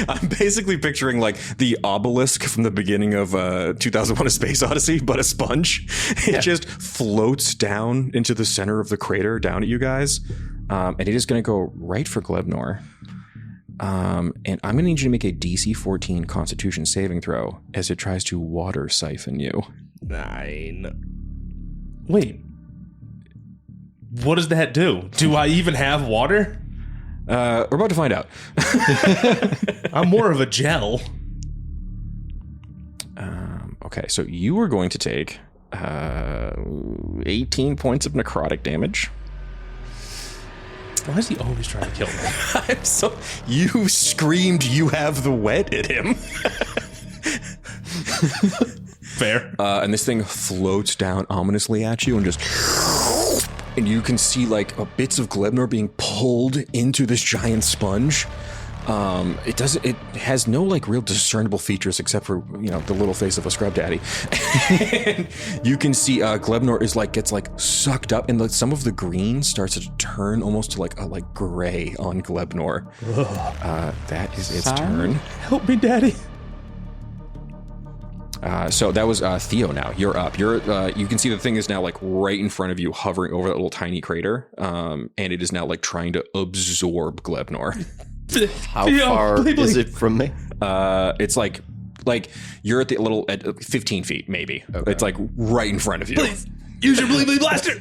Speaker 1: I'm basically picturing like the obelisk from the beginning of 2001: A Space Odyssey, but a sponge. It just floats down into the center of the crater, down at you guys, and it is going to go right for Glebnor. And I'm going to need you to make a DC 14 Constitution saving throw as it tries to water siphon you.
Speaker 3: 9. Wait. What does that do? Do I even have water?
Speaker 1: We're about to find out.
Speaker 3: I'm more of a gel.
Speaker 1: Okay, so you are going to take 18 points of necrotic damage.
Speaker 3: Why is he always trying to kill me?
Speaker 1: You screamed you have the wet at him.
Speaker 3: Fair.
Speaker 1: And this thing floats down ominously at you and just... And you can see like bits of Glebnor being pulled into this giant sponge. It has no like real discernible features except for, you know, the little face of a scrub daddy. And you can see Glebnor gets sucked up, and some of the green starts to turn almost to like gray on Glebnor. That is its turn.
Speaker 3: Help me, Daddy.
Speaker 1: So that was Theo. Now you're up. You can see the thing is now like right in front of you, hovering over that little tiny crater, and it is now like trying to absorb Glebnor.
Speaker 2: How far is it from me?
Speaker 1: It's like you're at 15 feet maybe. Okay. It's like right in front of you.
Speaker 3: Please use your Bleebly blaster.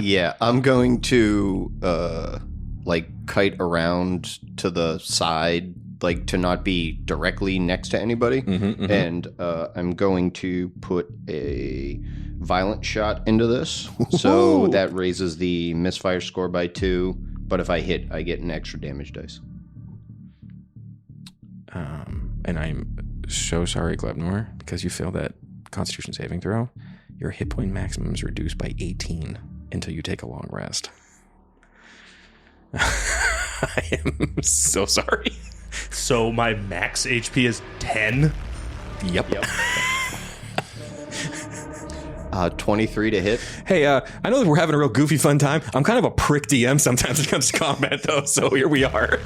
Speaker 2: Yeah, I'm going to kite around to the side, like to not be directly next to anybody, and I'm going to put a violent shot into this, so that raises the misfire score by 2. But if I hit, I get an extra damage dice.
Speaker 1: And I'm so sorry, Glebnor, because you failed that Constitution saving throw. Your hit point maximum is reduced by 18 until you take a long rest. I am so sorry.
Speaker 3: So my max HP is 10?
Speaker 1: Yep.
Speaker 2: 23 to hit.
Speaker 1: Hey, I know that we're having a real goofy fun time. I'm kind of a prick DM sometimes when it comes to combat, though, so here we are.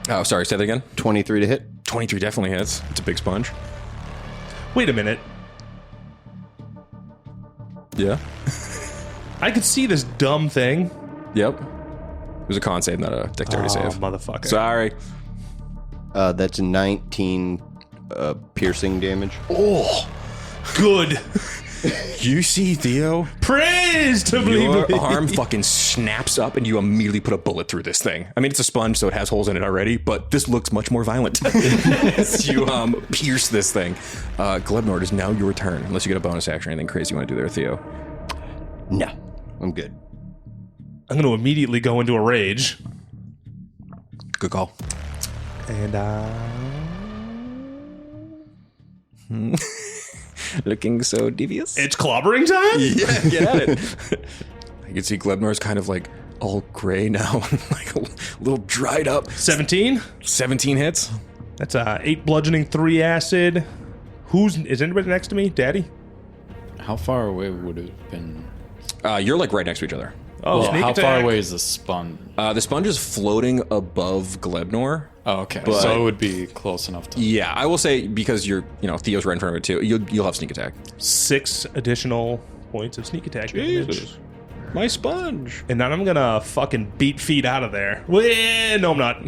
Speaker 1: Oh, sorry, say that again.
Speaker 2: 23 to hit.
Speaker 1: 23 definitely hits. It's a big sponge.
Speaker 3: Wait a minute.
Speaker 1: Yeah.
Speaker 3: I could see this dumb thing.
Speaker 1: Yep. It was a con save, not a dexterity save.
Speaker 3: Motherfucker.
Speaker 1: Sorry.
Speaker 2: That's 19 piercing damage.
Speaker 1: Oh,
Speaker 3: good.
Speaker 1: You see, Theo?
Speaker 3: Praise to
Speaker 1: Your
Speaker 3: Bleebly.
Speaker 1: arm fucking snaps up and you immediately put a bullet through this thing. I mean, it's a sponge, so it has holes in it already, but this looks much more violent. As you pierce this thing. Glebnor, it is now your turn, unless you get a bonus action or anything crazy you want to do there, Theo.
Speaker 2: No, I'm good.
Speaker 3: I'm going to immediately go into a rage.
Speaker 1: Good call.
Speaker 3: And
Speaker 1: Looking so devious.
Speaker 3: it's clobbering time?
Speaker 1: Yeah, get at it. You can see Glebnor's kind of like all gray now, like a little dried up.
Speaker 3: 17?
Speaker 1: 17 hits.
Speaker 3: That's 8 bludgeoning, 3 acid. Is anybody next to me? Daddy?
Speaker 4: How far away would it have been?
Speaker 1: You're like right next to each other.
Speaker 3: Oh,
Speaker 4: Well,
Speaker 3: sneak
Speaker 4: how
Speaker 3: attack.
Speaker 4: far away is the sponge?
Speaker 1: The sponge is floating above Glebnor.
Speaker 4: Oh, okay.
Speaker 1: But-
Speaker 4: So it would be close enough to...
Speaker 1: Yeah, I will say because Theo's right in front of it too. You'll have sneak attack.
Speaker 3: 6 additional points of sneak attack damage.
Speaker 1: My sponge.
Speaker 3: And then I'm gonna fucking beat feet out of there. Well, no, I'm not.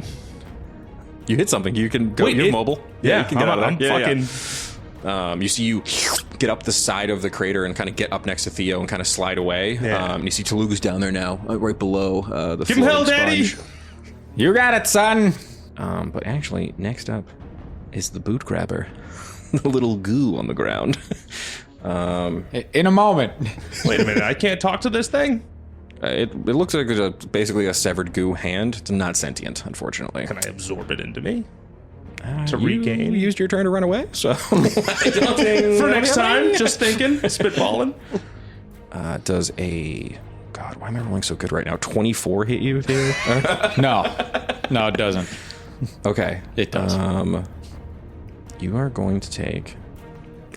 Speaker 1: You hit something. You can go.
Speaker 3: Wait,
Speaker 1: You're
Speaker 3: it-
Speaker 1: mobile.
Speaker 3: Yeah,
Speaker 1: you can get out of
Speaker 3: I'm
Speaker 1: there. Yeah,
Speaker 3: fucking.
Speaker 1: yeah. You see you get up the side of the crater and kind of get up next to Theo and kind of slide away.
Speaker 3: Yeah.
Speaker 1: And you see Tooluuga's down there now, right below the
Speaker 3: Give him hell,
Speaker 1: floating
Speaker 3: Daddy!
Speaker 1: sponge.
Speaker 4: You got it, son!
Speaker 1: But actually, next up is the boot grabber. The little goo on the ground.
Speaker 4: In a moment.
Speaker 3: Wait a minute, I can't talk to this thing?
Speaker 1: It looks like there's basically a severed goo hand. It's not sentient, unfortunately.
Speaker 3: Can I absorb it into me? To
Speaker 1: You
Speaker 3: regain?
Speaker 1: used your turn to run away, so...
Speaker 3: For next time, just thinking, spitballing.
Speaker 1: Does a... God, why am I rolling so good right now? 24 hit you, Theo?
Speaker 4: No, it doesn't.
Speaker 1: Okay.
Speaker 4: It does.
Speaker 1: You are going to take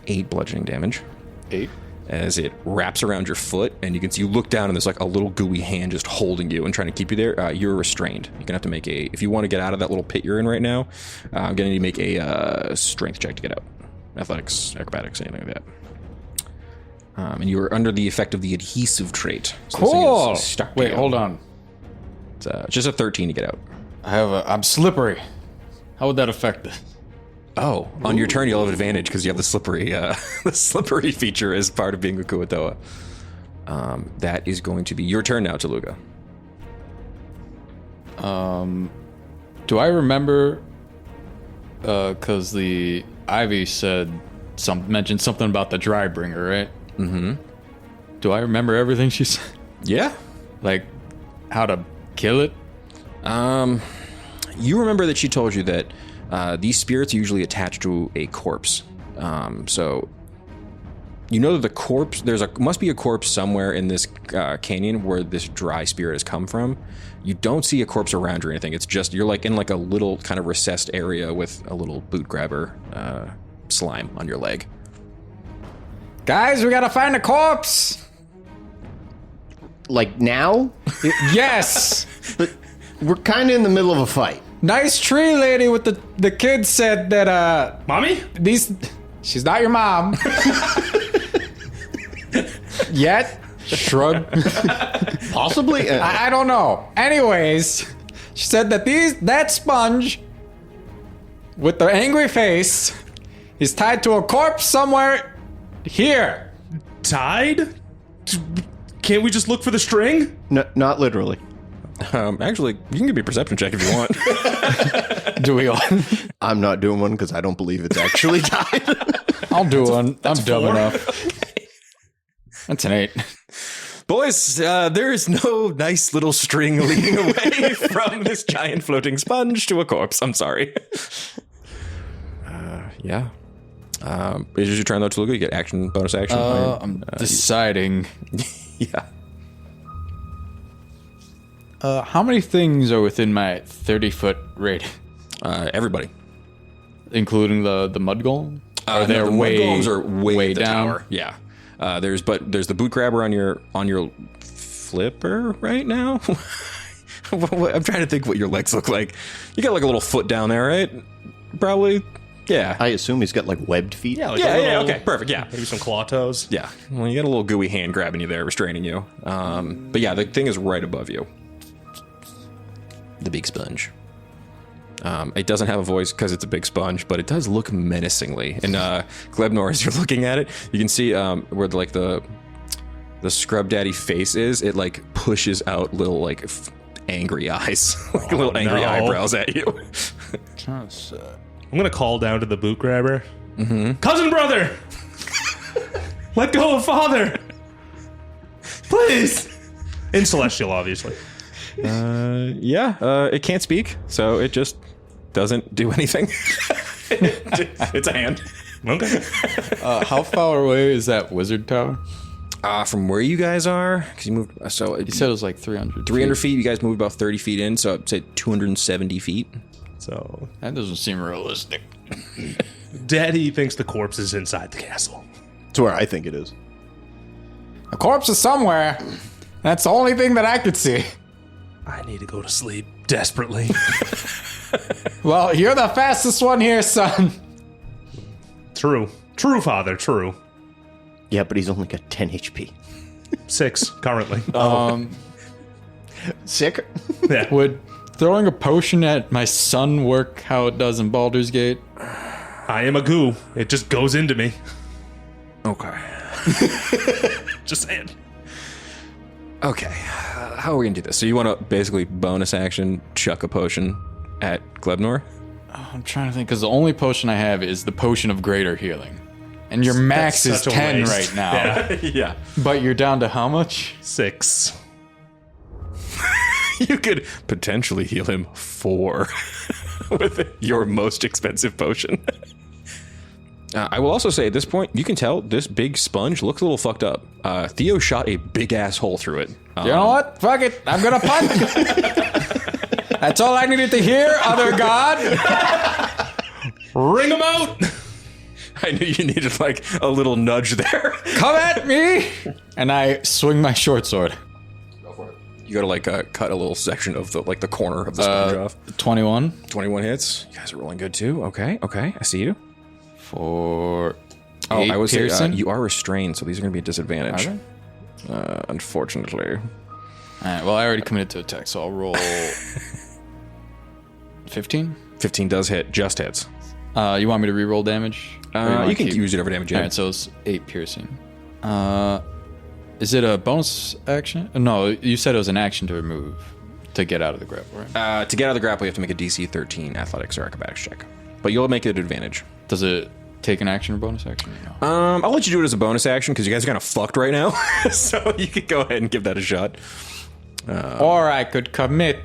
Speaker 1: 8 bludgeoning damage.
Speaker 4: 8?
Speaker 1: as it wraps around your foot, and you can see, you look down and there's like a little gooey hand just holding you and trying to keep you there. You're restrained. You're gonna have to make if you want to get out of that little pit you're in right now, I'm gonna need to make a strength check to get out. Athletics, acrobatics, anything like that. And you are under the effect of the adhesive trait. So this thing
Speaker 4: Cool.
Speaker 1: is stuck
Speaker 4: Wait,
Speaker 1: together.
Speaker 4: hold on.
Speaker 1: It's just a 13 to get out.
Speaker 4: I'm slippery. How would that affect it?
Speaker 1: Oh, on your turn you'll have advantage because you have the slippery feature as part of being a Kuatoa. That is going to be your turn now, Tooluuga.
Speaker 4: Do I remember? Because the Ivy mentioned something about the dry bringer, right? Mm-hmm. Do I remember everything she said?
Speaker 1: Yeah.
Speaker 4: Like how to kill it?
Speaker 1: You remember that she told you that these spirits are usually attached to a corpse. So you know that the corpse, must be a corpse somewhere in this canyon where this dry spirit has come from. You don't see a corpse around or anything. It's just, you're like in like a little kind of recessed area with a little boot grabber slime on your leg.
Speaker 4: Guys, we gotta find a corpse.
Speaker 2: Like now?
Speaker 4: Yes.
Speaker 2: But we're kind of in the middle of a fight.
Speaker 4: Nice tree lady with the kid said that
Speaker 3: Mommy?
Speaker 4: she's not your mom. Yet. Shrug.
Speaker 2: Possibly?
Speaker 4: I don't know. Anyways, she said that that sponge with the angry face is tied to a corpse somewhere here.
Speaker 3: Tied? Can't we just look for the string?
Speaker 2: No, not literally.
Speaker 1: Actually, you can give me a perception check if you want.
Speaker 4: Do we all?
Speaker 2: I'm not doing one because I don't believe it's actually tied.
Speaker 4: I'll do one. I'm dumb
Speaker 3: 4.
Speaker 4: enough. That's an 8.
Speaker 1: Boys, there is no nice little string leading away from this giant floating sponge to a corpse. I'm sorry. Yeah. Is your turn though, Tooluuga? You get action, bonus action.
Speaker 4: I'm deciding.
Speaker 1: Yeah.
Speaker 4: How many things are within my 30-foot radius?
Speaker 1: Everybody.
Speaker 4: Including the mud golem?
Speaker 1: No,
Speaker 4: they're
Speaker 1: the mud
Speaker 4: way,
Speaker 1: golems are way at the
Speaker 4: down?
Speaker 1: tower. Yeah. There's the boot grabber on your flipper right now. I'm trying to think what your legs look like. You got like a little foot down there, right? Probably. Yeah.
Speaker 2: I assume he's got like webbed feet.
Speaker 3: Yeah, like
Speaker 1: Yeah,
Speaker 3: a little,
Speaker 1: okay, perfect, yeah.
Speaker 3: Maybe some claw toes.
Speaker 1: Yeah. Well, you got a little gooey hand grabbing you there, restraining you. But yeah, the thing is right above you. The big sponge. It doesn't have a voice because it's a big sponge, but it does look menacingly. And Glebnor, as you're looking at it, you can see where the scrub daddy face is. It like pushes out little like angry eyes, like little angry eyebrows at you.
Speaker 3: I'm gonna call down to the boot grabber. Mm-hmm. Cousin brother! Let go of father! Please! In Celestial, obviously.
Speaker 1: It can't speak, so it just doesn't do anything. It's a hand.
Speaker 3: Okay.
Speaker 4: How far away is that wizard tower?
Speaker 1: From where you guys are, because you moved. So
Speaker 4: He said it was like 300.
Speaker 1: 300 feet. You guys moved about 30 feet in, so I'd say 270 feet.
Speaker 3: So,
Speaker 4: That doesn't seem realistic.
Speaker 3: Daddy thinks the corpse is inside the castle.
Speaker 2: That's where I think it is.
Speaker 4: A corpse is somewhere. That's the only thing that I could see.
Speaker 3: I need to go to sleep desperately.
Speaker 4: Well, you're the fastest one here, son.
Speaker 3: True. True, father, true.
Speaker 2: Yeah, but he's only got 10 HP.
Speaker 3: 6, currently.
Speaker 2: Sick?
Speaker 3: Yeah.
Speaker 4: Would throwing a potion at my son work how it does in Baldur's Gate?
Speaker 3: I am a goo. It just goes into me.
Speaker 1: Okay.
Speaker 3: Just saying.
Speaker 1: Okay. How are we gonna do this? So you want to basically bonus action chuck a potion at Glebnor?
Speaker 4: I'm trying to think, because the only potion I have is the potion of greater healing. And your max
Speaker 3: That's
Speaker 4: is
Speaker 3: such a
Speaker 4: 10
Speaker 3: waste.
Speaker 4: right now.
Speaker 3: Yeah.
Speaker 1: Yeah.
Speaker 4: But you're down to how much?
Speaker 3: 6.
Speaker 1: You could potentially heal him 4 with your most expensive potion. I will also say at this point, you can tell this big sponge looks a little fucked up. Theo shot a big ass hole through it.
Speaker 4: You know what? Fuck it. I'm gonna punt. That's all I needed to hear, other god.
Speaker 3: Ring him out!
Speaker 1: I knew you needed like a little nudge there.
Speaker 4: Come at me! And I swing my short sword.
Speaker 1: Go for it. You gotta like cut a little section of the corner of the sponge off.
Speaker 4: 21.
Speaker 1: 21 hits. You guys are rolling good too. Okay, I see you.
Speaker 4: For
Speaker 1: I was
Speaker 4: piercing.
Speaker 1: you are restrained, so these are gonna be a disadvantage. Unfortunately.
Speaker 4: All right. Well, I already committed to attack, so I'll roll 15.
Speaker 1: 15 does hit. Just hits.
Speaker 4: You want me to re-roll damage? Or
Speaker 1: You can use whatever damage you
Speaker 4: All
Speaker 1: have.
Speaker 4: right, so it's 8 piercing. Is it a bonus action? No, you said it was an action to remove, to get out of the grapple, right?
Speaker 1: To get out of the grapple, you have to make a DC 13 athletics or acrobatics check. But you'll make it an advantage.
Speaker 4: Does it take an action or bonus action? No.
Speaker 1: I'll let you do it as a bonus action because you guys are kind of fucked right now. So you could go ahead and give that a shot.
Speaker 4: Or I could commit.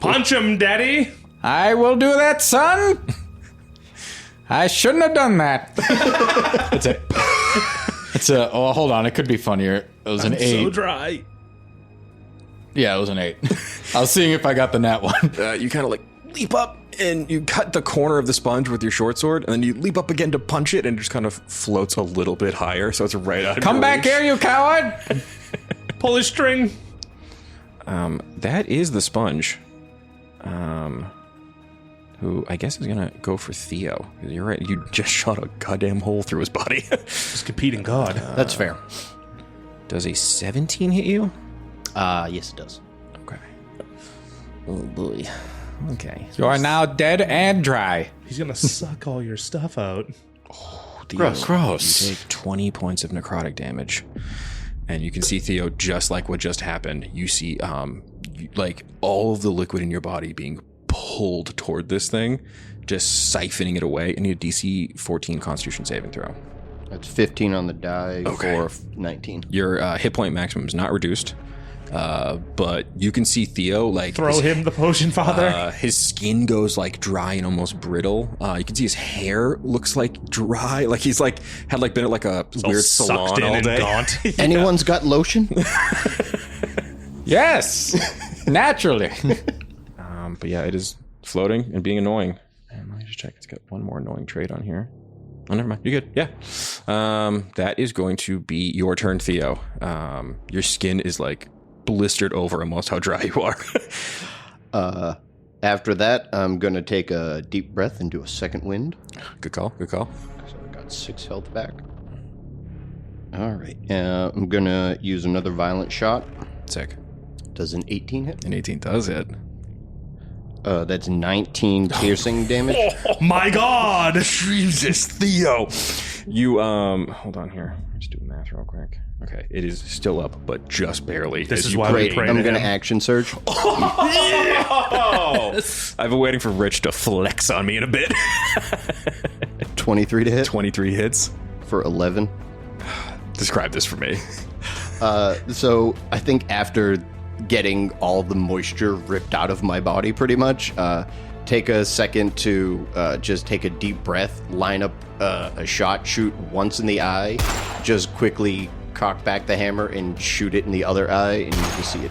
Speaker 3: Punch him, Daddy.
Speaker 4: I will do that, son. I shouldn't have done that. It's a. Oh, hold on. It could be funnier. It was an 8.
Speaker 3: So dry.
Speaker 4: Yeah, it was an 8. I was seeing if I got the nat one.
Speaker 1: You kind of like leap up and you cut the corner of the sponge with your short sword, and then you leap up again to punch it, and it just kind of floats a little bit higher, so it's right out of
Speaker 4: Come
Speaker 1: your
Speaker 4: back
Speaker 1: reach.
Speaker 4: here, you coward!
Speaker 3: Pull his string.
Speaker 1: That is the sponge. Who I guess is gonna go for Theo. You're right. You just shot a goddamn hole through his body.
Speaker 3: He's competing God.
Speaker 2: That's fair.
Speaker 1: Does a 17 hit you?
Speaker 2: Yes, it does.
Speaker 1: Okay. Oh boy. Okay.
Speaker 4: You are now dead and dry.
Speaker 3: He's gonna suck all your stuff out.
Speaker 1: Theo,
Speaker 4: Gross.
Speaker 1: You take 20 points of necrotic damage, and you can see Theo just like what just happened. You see, like all of the liquid in your body being pulled toward this thing, just siphoning it away. I need a DC 14 Constitution saving throw.
Speaker 2: That's 15 on the die
Speaker 1: Okay.
Speaker 2: for 19.
Speaker 1: Your hit point maximum is not reduced, but you can see Theo like
Speaker 3: Throw him the potion, Father.
Speaker 1: his skin goes like dry and almost brittle. You can see his hair looks like dry, like he's like had like been at like a weird salon
Speaker 3: sucked in
Speaker 1: all
Speaker 3: and
Speaker 1: day.
Speaker 3: gaunt.
Speaker 2: Anyone's got lotion?
Speaker 4: Yes! Naturally.
Speaker 1: But yeah, it is floating and being annoying. And let me just check. It's got one more annoying trait on here. Oh, never mind. You're good. Yeah. That is going to be your turn, Theo. Your skin is like blistered over almost how dry you are.
Speaker 2: After that, I'm going to take a deep breath and do a second wind.
Speaker 1: Good call. Good call.
Speaker 2: So I got 6 health back. All right. I'm going to use another violent shot.
Speaker 1: Sick.
Speaker 2: Does an 18 hit?
Speaker 1: An 18 does hit.
Speaker 2: That's 19 piercing damage.
Speaker 3: Oh my God!
Speaker 1: Jesus, Theo. You, hold on here. Let's do math real quick. Okay, it is still up, but just barely.
Speaker 3: This
Speaker 1: As
Speaker 3: is
Speaker 1: you
Speaker 3: why we
Speaker 2: Great.
Speaker 3: pray
Speaker 2: I'm
Speaker 3: to
Speaker 2: going to
Speaker 3: him.
Speaker 2: action surge.
Speaker 1: I've been waiting for Rich to flex on me in a bit.
Speaker 2: 23 to hit
Speaker 1: 23 hits.
Speaker 2: for 11.
Speaker 1: Describe this for me.
Speaker 2: So I think after getting all the moisture ripped out of my body pretty much, take a second to just take a deep breath, line up a shot, shoot once in the eye, just quickly cock back the hammer and shoot it in the other eye, and you can see it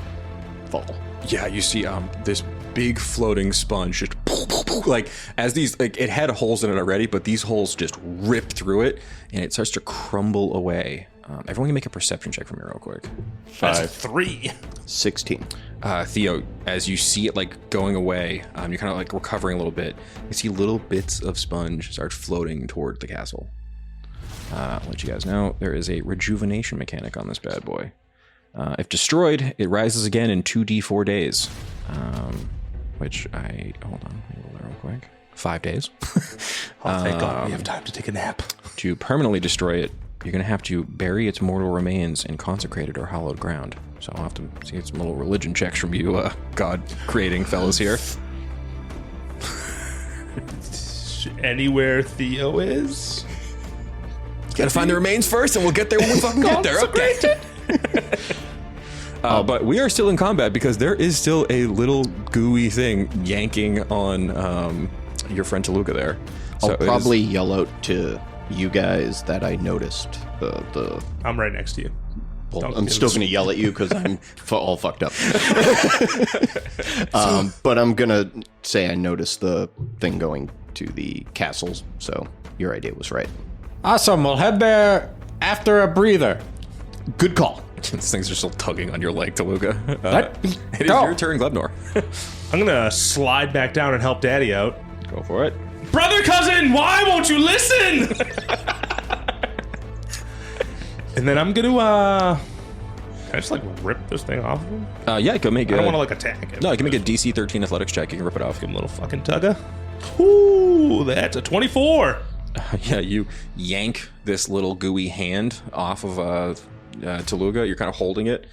Speaker 2: fall.
Speaker 1: Yeah, you see this big floating sponge just like as these like it had holes in it already, but these holes just rip through it and it starts to crumble away. Everyone can make a perception check for me real quick.
Speaker 3: That's 3.
Speaker 2: 16.
Speaker 1: Theo, as you see it like going away, you're kind of like recovering a little bit. You see little bits of sponge start floating toward the castle. I'll let you guys know there is a rejuvenation mechanic on this bad boy. If destroyed, it rises again in 2d4 days. Which hold on, let me roll that real quick. 5 days.
Speaker 3: Oh, thank God we have time to take a nap.
Speaker 1: To permanently destroy it, you're going to have to bury its mortal remains in consecrated or hallowed ground. So I'll have to see some little religion checks from you, God-creating fellows here.
Speaker 3: Anywhere Theo is?
Speaker 1: Gotta find the remains first, and we'll get there when we fucking get there. Okay. But we are still in combat because there is still a little gooey thing yanking on your friend Tooluuga there. So
Speaker 2: I'll probably yell out to you guys that I noticed the...
Speaker 3: I'm right next to you.
Speaker 2: Well, I'm still going to yell at you because I'm all fucked up. But I'm going to say I noticed the thing going to the castles, so your idea was right.
Speaker 4: Awesome. We'll head there after a breather.
Speaker 2: Good call.
Speaker 1: These things are still tugging on your leg, Tooluuga. It is
Speaker 4: Go.
Speaker 1: your turn, Glebnor.
Speaker 3: I'm gonna slide back down and help Daddy out.
Speaker 1: Go for it.
Speaker 3: Brother, cousin, why won't you listen? And then I'm gonna, can I just like rip this thing off of him?
Speaker 1: Yeah, go make
Speaker 3: I
Speaker 1: it.
Speaker 3: don't want to like attack him.
Speaker 1: No, you can make a DC 13 athletics check. You can rip it off.
Speaker 3: Give him a little fucking tugger. Ooh, that's a 24.
Speaker 1: Yeah, you yank this little gooey hand off of Tooluuga. You're kind of holding it.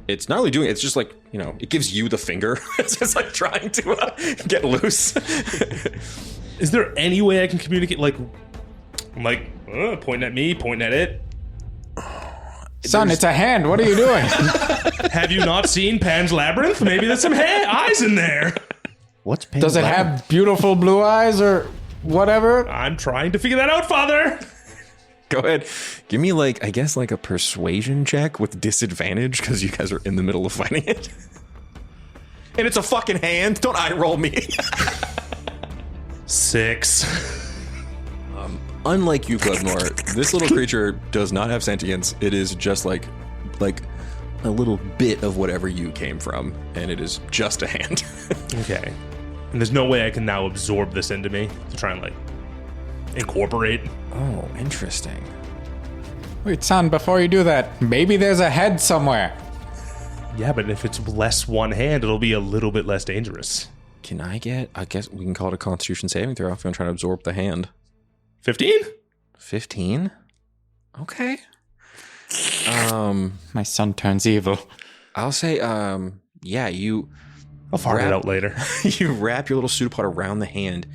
Speaker 1: It's not really doing it. It's just like, you know, it gives you the finger. It's just like trying to get loose.
Speaker 3: Is there any way I can communicate? Like, pointing at me, pointing at it.
Speaker 4: Son, it's a hand. What are you doing?
Speaker 3: Have you not seen Pan's Labyrinth? Maybe there's some eyes in there.
Speaker 2: What's Pan's
Speaker 4: Does it
Speaker 2: Labyrinth?
Speaker 4: have beautiful blue eyes or whatever?
Speaker 3: I'm trying to figure that out, Father.
Speaker 1: Go ahead. Give me like, I guess like a persuasion check with disadvantage because you guys are in the middle of fighting it. And it's a fucking hand. Don't eye roll me.
Speaker 3: 6.
Speaker 1: Unlike you, Glebnor, this little creature does not have sentience. It is just like a little bit of whatever you came from, and it is just a hand.
Speaker 3: Okay. And there's no way I can now absorb this into me to try and like incorporate.
Speaker 1: Oh, interesting.
Speaker 4: Wait, son, before you do that, maybe there's a head somewhere.
Speaker 3: Yeah, but if it's less one hand, it'll be a little bit less dangerous.
Speaker 1: Can I guess we can call it a Constitution saving throw if I'm trying to absorb the hand.
Speaker 3: 15?
Speaker 1: 15? Okay.
Speaker 4: My son turns evil.
Speaker 1: I'll say, yeah, you
Speaker 3: I'll fart it out later.
Speaker 1: you wrap your little pseudopod around the hand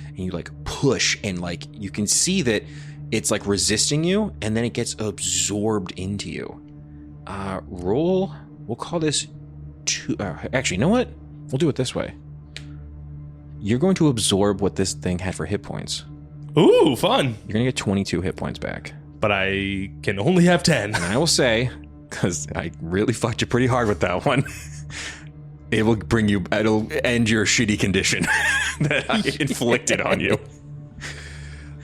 Speaker 1: and you like push and like you can see that it's like resisting you and then it gets absorbed into you. Roll, we'll call this actually, you know what? We'll do it this way. You're going to absorb what this thing had for hit points.
Speaker 3: Ooh, fun.
Speaker 1: You're going to get 22 hit points back.
Speaker 3: But I can only have 10.
Speaker 1: And I will say, because I really fucked you pretty hard with that one, it'll end your shitty condition that I inflicted on you.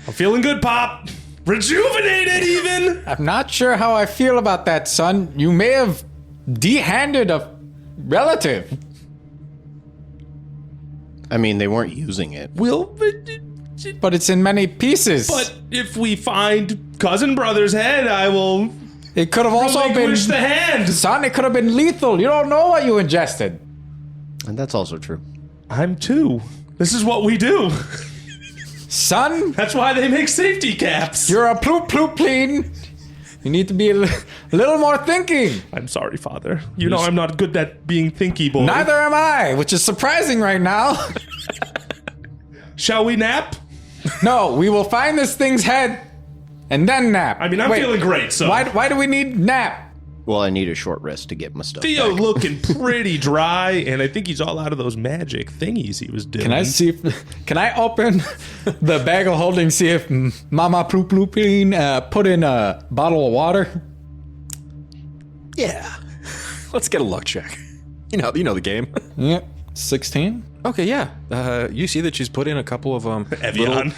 Speaker 3: I'm feeling good, Pop. Rejuvenated, even.
Speaker 4: I'm not sure how I feel about that, son. You may have de-handed a relative.
Speaker 2: I mean, they weren't using it.
Speaker 4: But it's in many pieces.
Speaker 3: But if we find cousin brother's head, I will
Speaker 4: it could have also been...
Speaker 3: relinquish the hand.
Speaker 4: Son, it could have been lethal. You don't know what you ingested.
Speaker 2: And that's also true.
Speaker 3: I'm 2. This is what we do.
Speaker 4: Son,
Speaker 3: That's why they make safety caps.
Speaker 4: you're a Ploopploopleen. You need to be a little more thinking.
Speaker 3: I'm sorry, Father. You know I'm not good at being thinky boy.
Speaker 4: Neither am I, which is surprising right now.
Speaker 3: Shall we nap?
Speaker 4: No, we will find this thing's head and then nap.
Speaker 3: I mean, I'm feeling great, so...
Speaker 4: Why do we need nap?
Speaker 2: Well, I need a short rest to get my stuff
Speaker 3: Theo
Speaker 2: back.
Speaker 3: looking pretty dry, and I think he's all out of those magic thingies he was doing.
Speaker 4: Can I see can I open the bag of holding, see if Mama Ploopploopleen put in a bottle of water?
Speaker 1: Yeah. Let's get a luck check. You know the game.
Speaker 4: Yep. 16?
Speaker 1: Okay, yeah. You see that she's put in a couple of
Speaker 3: Evian.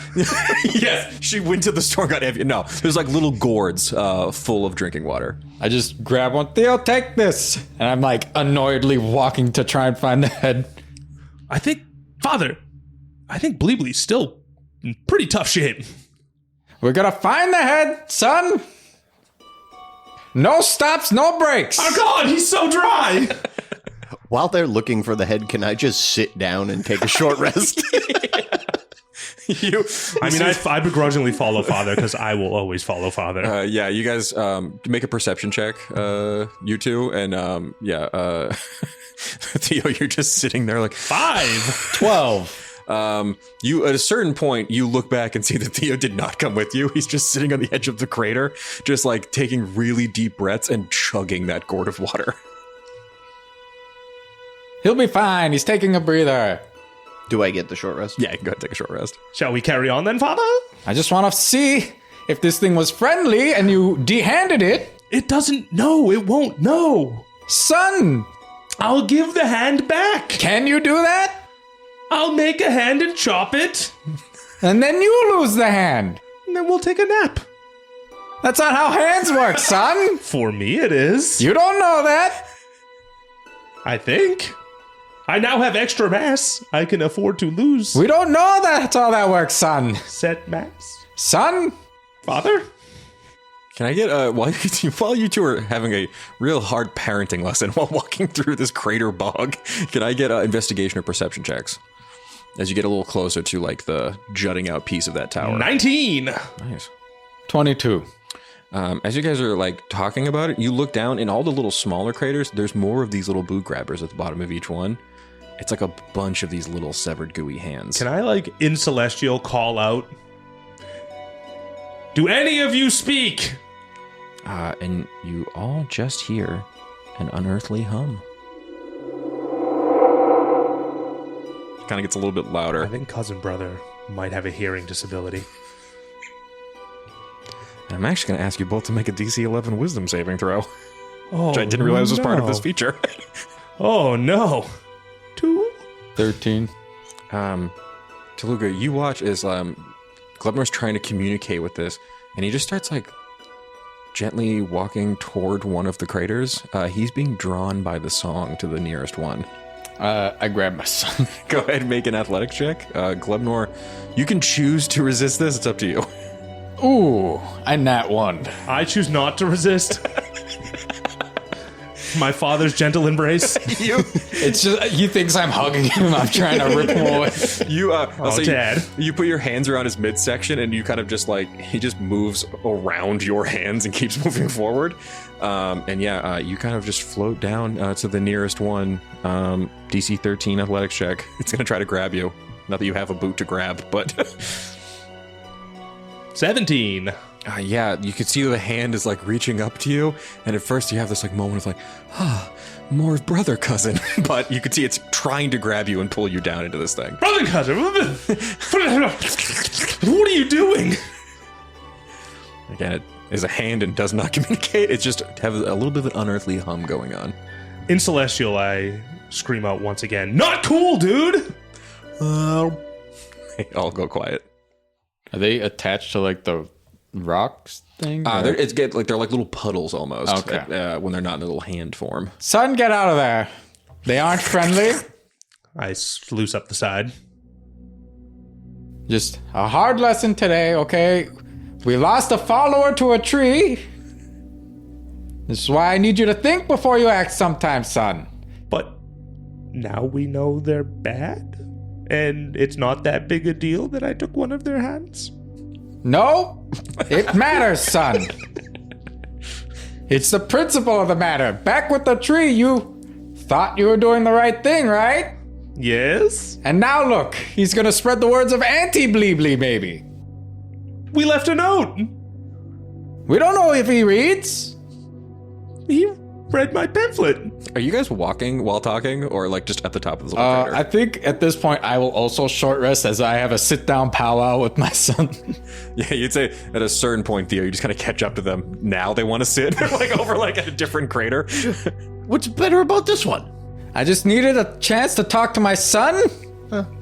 Speaker 1: Yes, she went to the store and got Evian. No, there's like little gourds full of drinking water.
Speaker 4: I just grab one. Theo, take this. And I'm like annoyedly walking to try and find the head.
Speaker 3: I think, Father, Bleeblee's still in pretty tough shape.
Speaker 4: We're gonna find the head, son. No stops, no breaks.
Speaker 3: Oh, God, he's so dry.
Speaker 2: While they're looking for the head, can I just sit down and take a short rest?
Speaker 3: I begrudgingly follow Father because I will always follow Father.
Speaker 1: Yeah, you guys make a perception check, you two, and Theo, you're just sitting there like
Speaker 3: 5.
Speaker 4: 12.
Speaker 1: you at a certain point you look back and see that Theo did not come with you. He's just sitting on the edge of the crater, just like taking really deep breaths and chugging that gourd of water.
Speaker 4: He'll be fine. He's taking a breather.
Speaker 2: Do I get the short rest?
Speaker 1: Yeah, you can go ahead and take a short rest.
Speaker 3: Shall we carry on then, Father?
Speaker 4: I just want to see if this thing was friendly and you de-handed it.
Speaker 3: It doesn't know. It won't know.
Speaker 4: Son,
Speaker 3: I'll give the hand back.
Speaker 4: can you do that?
Speaker 3: I'll make a hand and chop it.
Speaker 4: And then you lose the hand.
Speaker 3: And then we'll take a nap.
Speaker 4: That's not how hands work, son.
Speaker 3: For me, it is.
Speaker 4: You don't know that.
Speaker 3: I think. I now have extra mass. I can afford to lose.
Speaker 4: We don't know that's how that works, son.
Speaker 3: Set mass.
Speaker 4: Son?
Speaker 3: Father?
Speaker 1: Can I get, while you two are having a real hard parenting lesson while walking through this crater bog, can I get investigation or perception checks? As you get a little closer to, like, the jutting out piece of that tower.
Speaker 3: 19.
Speaker 1: Nice.
Speaker 4: 22.
Speaker 1: As you guys are, like, talking about it, you look down, in all the little smaller craters, there's more of these little boot grabbers at the bottom of each one. It's like a bunch of these little severed gooey hands.
Speaker 3: Can I, like, in Celestial call out? Do any of you speak?
Speaker 1: And you all just hear an unearthly hum. It kind of gets a little bit louder.
Speaker 3: I think cousin brother might have a hearing disability.
Speaker 1: And I'm actually going to ask you both to make a DC 11 wisdom saving throw,
Speaker 3: Oh,
Speaker 1: which I didn't realize was part of this feature.
Speaker 3: Oh, no. 2?
Speaker 4: 13.
Speaker 1: Tooluuga, you watch as Glebnor's trying to communicate with this, and he just starts, like, gently walking toward one of the craters. He's being drawn by the song to the nearest one.
Speaker 4: I grab my son.
Speaker 1: Go ahead and make an athletics check. Glebnor, you can choose to resist this. It's up to you.
Speaker 4: Ooh, I nat 1.
Speaker 3: I choose not to resist. My father's gentle embrace.
Speaker 4: It's just, he thinks I'm hugging him. I'm trying to rip him away.
Speaker 1: I'll say
Speaker 3: Dad.
Speaker 1: you put your hands around his midsection, and you kind of just, like, he just moves around your hands and keeps moving forward. You kind of just float down to the nearest one. DC 13 athletics check. It's going to try to grab you. Not that you have a boot to grab, but...
Speaker 3: 17.
Speaker 1: You can see the hand is, like, reaching up to you, and at first you have this, like, moment of, like, more brother cousin. But you can see it's trying to grab you and pull you down into this thing.
Speaker 3: Brother cousin. What are you doing?
Speaker 1: Again, it is a hand and does not communicate. It's just have a little bit of an unearthly hum going on.
Speaker 3: In Celestial, I scream out once again, not cool, dude!
Speaker 1: I'll go quiet.
Speaker 4: Are they attached to, like, the rocks thing?
Speaker 1: They're like little puddles almost.
Speaker 4: Okay.
Speaker 1: When they're not in a little hand form.
Speaker 4: Son, get out of there. They aren't friendly.
Speaker 3: I loose up the side.
Speaker 4: Just a hard lesson today, okay? We lost a follower to a tree. This is why I need you to think before you act sometimes, son.
Speaker 3: But now we know they're bad? And it's not that big a deal that I took one of their hands?
Speaker 4: No, it matters, son. It's the principle of the matter. Back with the tree, you thought you were doing the right thing, right?
Speaker 3: Yes?
Speaker 4: And now look, he's gonna spread the words of anti-Bleebly, baby.
Speaker 3: We left a note.
Speaker 4: We don't know if he reads.
Speaker 3: He read my pamphlet.
Speaker 1: Are you guys walking while talking, or like just at the top of the little crater?
Speaker 4: I think at this point I will also short rest as I have a sit-down powwow with my son.
Speaker 1: Yeah, you'd say at a certain point, Theo, you just kind of catch up to them. Now they want to sit like over like at a different crater.
Speaker 2: What's better about this one?
Speaker 4: I just needed a chance to talk to my son.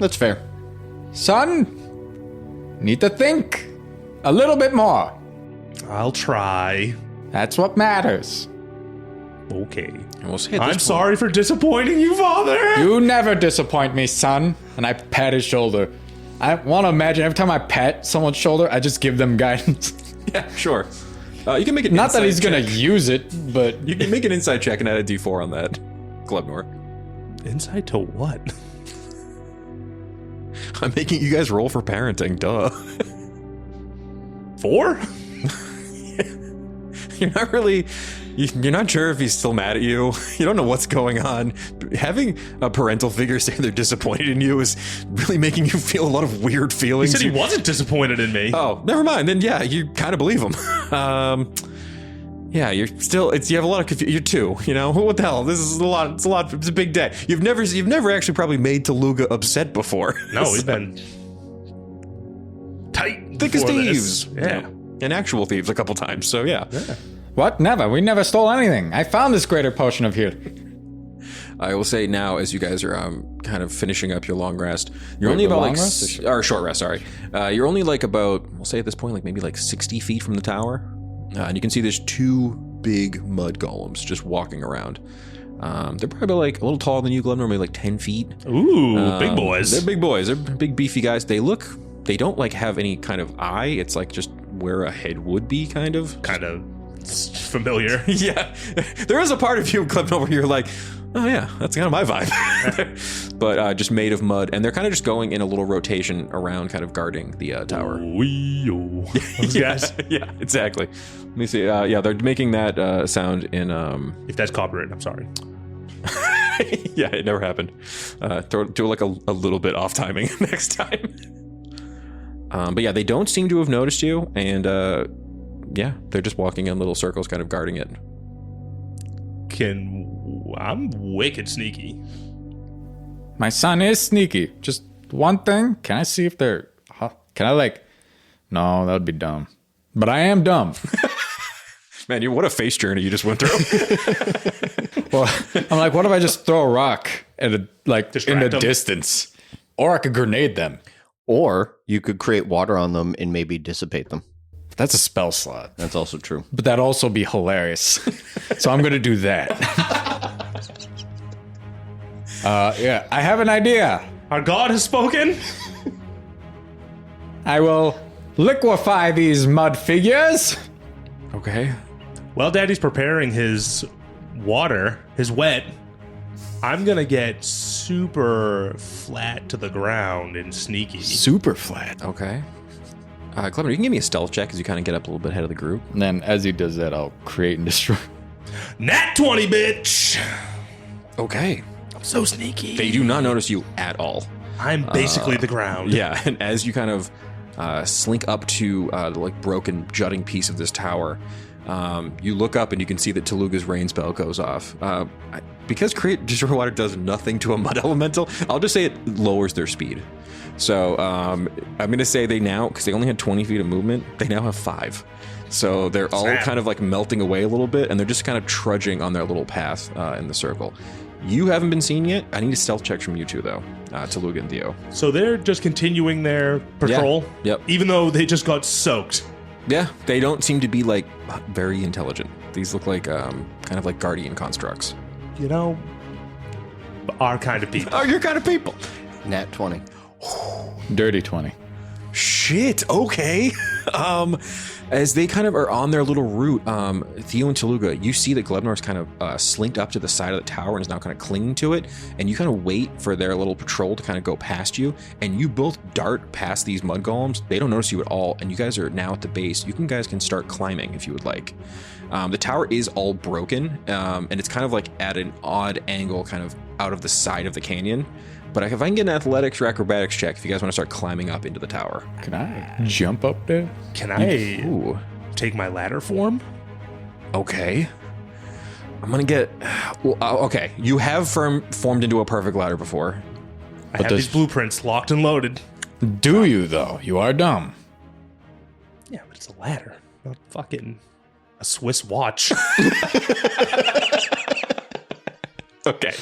Speaker 2: That's fair.
Speaker 4: Son, need to think a little bit more.
Speaker 3: I'll try.
Speaker 4: That's what matters.
Speaker 3: Okay.
Speaker 1: And we'll say
Speaker 3: I'm sorry for disappointing you, Father.
Speaker 4: You never disappoint me, son. And I pat his shoulder. I want to imagine every time I pat someone's shoulder, I just give them guidance.
Speaker 1: Yeah, sure. You can make it.
Speaker 4: Not that he's going to use it, but...
Speaker 1: You can make an inside check and add a d4 on that, Glebnor.
Speaker 3: Insight to what?
Speaker 1: I'm making you guys roll for parenting, duh.
Speaker 3: 4?
Speaker 1: You're not really... You're not sure if he's still mad at you. You don't know what's going on. Having a parental figure say they're disappointed in you is really making you feel a lot of weird
Speaker 3: He
Speaker 1: feelings.
Speaker 3: said he wasn't disappointed in me.
Speaker 1: Oh, never mind. Then yeah, you kind of believe him. Yeah, you're still. You have a lot of confusion. You're 2. You know what the hell? This is a lot. It's a lot. It's a big day. You've never actually probably made Tooluuga upset before.
Speaker 3: No, we've been tight.
Speaker 1: Thick as
Speaker 3: before
Speaker 1: thieves.
Speaker 3: this. Yeah.
Speaker 1: And actual thieves a couple times. So yeah.
Speaker 4: What? Never. We never stole anything. I found this greater potion of here.
Speaker 1: I will say now, as you guys are kind of finishing up your long rest, you're only
Speaker 4: the
Speaker 1: about
Speaker 4: long
Speaker 1: like
Speaker 4: rest
Speaker 1: or short rest. Sorry, you're only like about, we'll say at this point, like maybe like 60 feet from the tower, and you can see there's 2 big mud golems just walking around. They're probably like a little taller than you, Glebnor, maybe like 10 feet.
Speaker 3: Ooh, big boys.
Speaker 1: They're big boys. They're big beefy guys. They don't like have any kind of eye. It's like just where a head would be, kind of.
Speaker 3: Familiar.
Speaker 1: Yeah, there is a part of you, Glebnor, where you're like, oh yeah, that's kind of my vibe. But just made of mud, and they're kind of just going in a little rotation around, kind of guarding the tower.
Speaker 3: Those guys.
Speaker 1: Yeah, exactly. Let me see. Yeah, they're making that sound in.
Speaker 3: If that's copyright, I'm sorry.
Speaker 1: Yeah, it never happened. Do like a little bit off timing next time. But yeah, they don't seem to have noticed you, and yeah, they're just walking in little circles, kind of guarding it.
Speaker 3: I'm wicked sneaky.
Speaker 4: My son is sneaky. Just one thing. Can I see if they're... Can I like... No, that would be dumb. But I am dumb.
Speaker 1: Man, what a face journey you just went through.
Speaker 4: Well, I'm like, what if I just throw a rock at in the distance? Or I could grenade them.
Speaker 2: Or you could create water on them and maybe dissipate them.
Speaker 4: That's a spell slot.
Speaker 2: That's also true.
Speaker 4: But that'd also be hilarious. So I'm going to do that. Yeah, I have an idea.
Speaker 3: Our god has spoken.
Speaker 4: I will liquefy these mud figures.
Speaker 1: Okay.
Speaker 3: While Daddy's preparing his water, his wet, I'm going to get super flat to the ground and sneaky.
Speaker 4: Super flat.
Speaker 1: Okay. Glebnor, you can give me a stealth check as you kind of get up a little bit ahead of the group.
Speaker 4: And then as he does that, I'll create and destroy.
Speaker 3: Nat 20, bitch!
Speaker 1: Okay.
Speaker 3: I'm so sneaky.
Speaker 1: They do not notice you at all.
Speaker 3: I'm basically the ground.
Speaker 1: Yeah, and as you kind of slink up to the like broken jutting piece of this tower, you look up and you can see that Tooluuga's rain spell goes off. Because Create Destroy Water does nothing to a mud elemental, I'll just say it lowers their speed. So I'm going to say they now, because they only had 20 feet of movement, they now have 5. So they're all kind of like melting away a little bit, and they're just kind of trudging on their little path in the circle. You haven't been seen yet. I need a stealth check from you two, though, Tooluuga and Theo.
Speaker 3: So they're just continuing their patrol?
Speaker 1: Yeah. Yep.
Speaker 3: Even though they just got soaked?
Speaker 1: Yeah, they don't seem to be like very intelligent. These look like kind of like guardian constructs.
Speaker 3: You know, our kind of people.
Speaker 1: Oh, your kind of people.
Speaker 2: Nat 20.
Speaker 4: Dirty 20.
Speaker 1: Shit, okay. As they kind of are on their little route, Theo and Tooluuga, you see that Glebnor's kind of slinked up to the side of the tower and is now kind of clinging to it, and you kind of wait for their little patrol to kind of go past you, and you both dart past these mud golems. They don't notice you at all, and you guys are now at the base. You guys can start climbing if you would like. The tower is all broken, and it's kind of like at an odd angle kind of out of the side of the canyon. But if I can get an athletics or acrobatics check, if you guys want to start climbing up into the tower.
Speaker 4: Can I jump up there?
Speaker 3: Can I take my ladder form?
Speaker 1: Okay. I'm going to get... Well, okay, you have formed into a perfect ladder before.
Speaker 3: I have these blueprints locked and loaded.
Speaker 4: Do you, though? You are dumb.
Speaker 3: Yeah, but it's a ladder, not fucking a Swiss watch.
Speaker 1: Okay.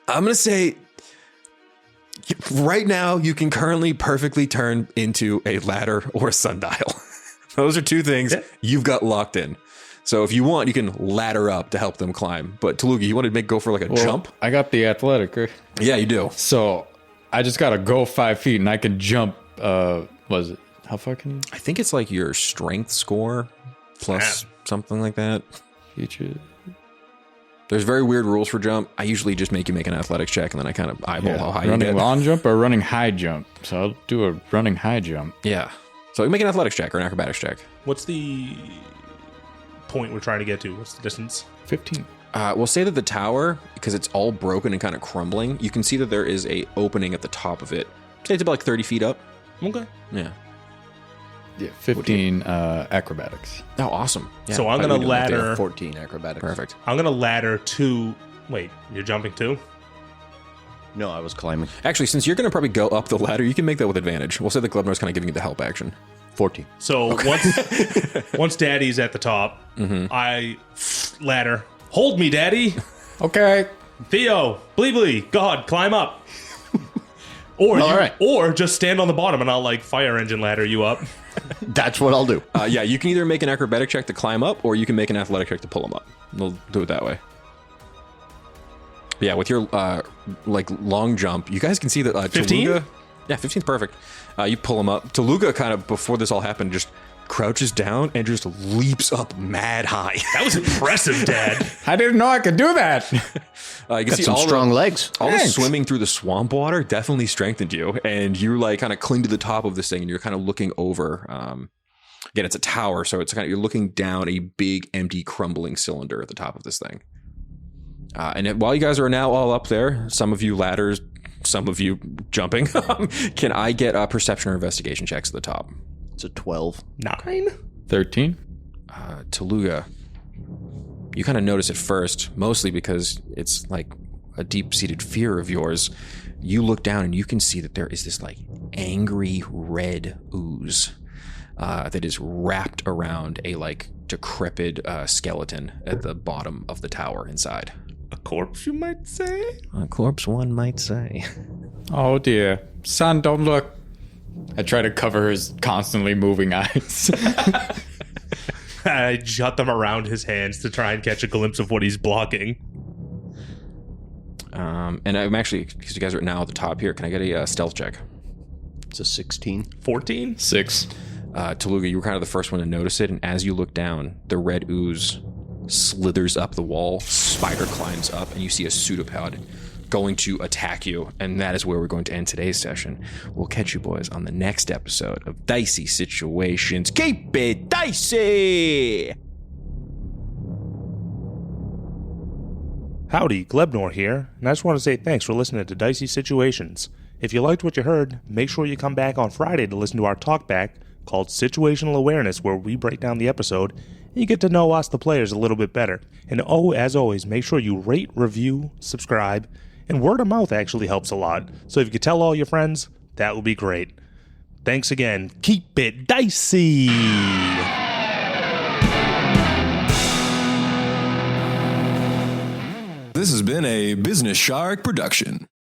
Speaker 1: I'm going to say... Right now, you can currently perfectly turn into a ladder or a sundial. Those are two things you've got locked in. So if you want, you can ladder up to help them climb. But Tooluuga, you want to go for like a jump?
Speaker 4: I got the athletic. Right?
Speaker 1: Yeah, you do.
Speaker 4: So I just got to go 5 feet and I can jump. Was it? How far can you?
Speaker 1: I think it's like your strength score plus something like that. There's very weird rules for jump. I usually just make you make an athletics check, and then I kind of eyeball how high you get.
Speaker 4: Running long jump or running high jump? So I'll do a running high jump.
Speaker 1: Yeah. So you make an athletics check or an acrobatics check.
Speaker 3: What's the point we're trying to get to? What's the distance?
Speaker 4: 15.
Speaker 1: We'll say that the tower, because it's all broken and kind of crumbling, you can see that there is a opening at the top of it. Say it's about like 30 feet up.
Speaker 3: Okay.
Speaker 1: Yeah.
Speaker 4: Yeah, 15 acrobatics.
Speaker 1: Oh, awesome. Yeah.
Speaker 3: So I'm going to ladder...
Speaker 2: 14 acrobatics.
Speaker 1: Perfect.
Speaker 3: I'm going to ladder to... Wait, you're jumping too?
Speaker 2: No, I was climbing.
Speaker 1: Actually, since you're going to probably go up the ladder, you can make that with advantage. We'll say that Glebnor's kind of giving you the help action.
Speaker 2: 14.
Speaker 3: So once Daddy's at the top, I ladder. Hold me, Daddy.
Speaker 4: Okay.
Speaker 3: Theo, Bleeblee, God, climb up. Or just stand on the bottom and I'll like fire engine ladder you up.
Speaker 2: That's what I'll do.
Speaker 1: Yeah, you can either make an acrobatic check to climb up, or you can make an athletic check to pull him up. We'll do it that way. Yeah, with your like long jump, you guys can see that
Speaker 3: 15?
Speaker 1: Tooluuga. Yeah, 15's perfect. You pull him up. Tooluuga kind of before this all happened just crouches down and just leaps up mad high.
Speaker 3: That was impressive, Dad.
Speaker 4: I didn't know I could do that.
Speaker 1: You can
Speaker 2: Got
Speaker 1: see
Speaker 2: some
Speaker 1: all
Speaker 2: strong legs.
Speaker 1: All the
Speaker 4: Thanks.
Speaker 1: swimming through the swamp water definitely strengthened you, and you like kind of cling to the top of this thing, and you're kind of looking over. Again, it's a tower, so it's kind of you're looking down a big, empty, crumbling cylinder at the top of this thing. While you guys are now all up there, some of you ladders, some of you jumping, can I get perception or investigation checks at the top?
Speaker 2: It's a 12.
Speaker 3: 9?
Speaker 4: 13?
Speaker 1: Tooluuga, you kind of notice it first, mostly because it's like a deep-seated fear of yours. You look down and you can see that there is this like angry red ooze that is wrapped around a like decrepit skeleton at the bottom of the tower inside.
Speaker 3: A corpse, you might say?
Speaker 1: A corpse, one might say.
Speaker 4: Oh dear. Son, don't look. I try to cover his constantly moving eyes.
Speaker 3: I jut them around his hands to try and catch a glimpse of what he's blocking.
Speaker 1: And I'm actually, because you guys are now at the top here, can I get a stealth check?
Speaker 2: It's a 16.
Speaker 3: 14?
Speaker 4: 6.
Speaker 1: Tooluuga, you were kind of the first one to notice it, and as you look down, the red ooze slithers up the wall, spider climbs up, and you see a pseudopod going to attack you, and that is where we're going to end today's session. We'll catch you boys on the next episode of Dicey Situations. Keep it dicey!
Speaker 3: Howdy, Glebnor here, and I just want to say thanks for listening to Dicey Situations. If you liked what you heard, make sure you come back on Friday to listen to our talkback called Situational Awareness, where we break down the episode and you get to know us, the players, a little bit better. And as always, make sure you rate, review, subscribe, and word of mouth actually helps a lot. So if you could tell all your friends, that would be great. Thanks again. Keep it dicey!
Speaker 5: This has been a Business Shark production.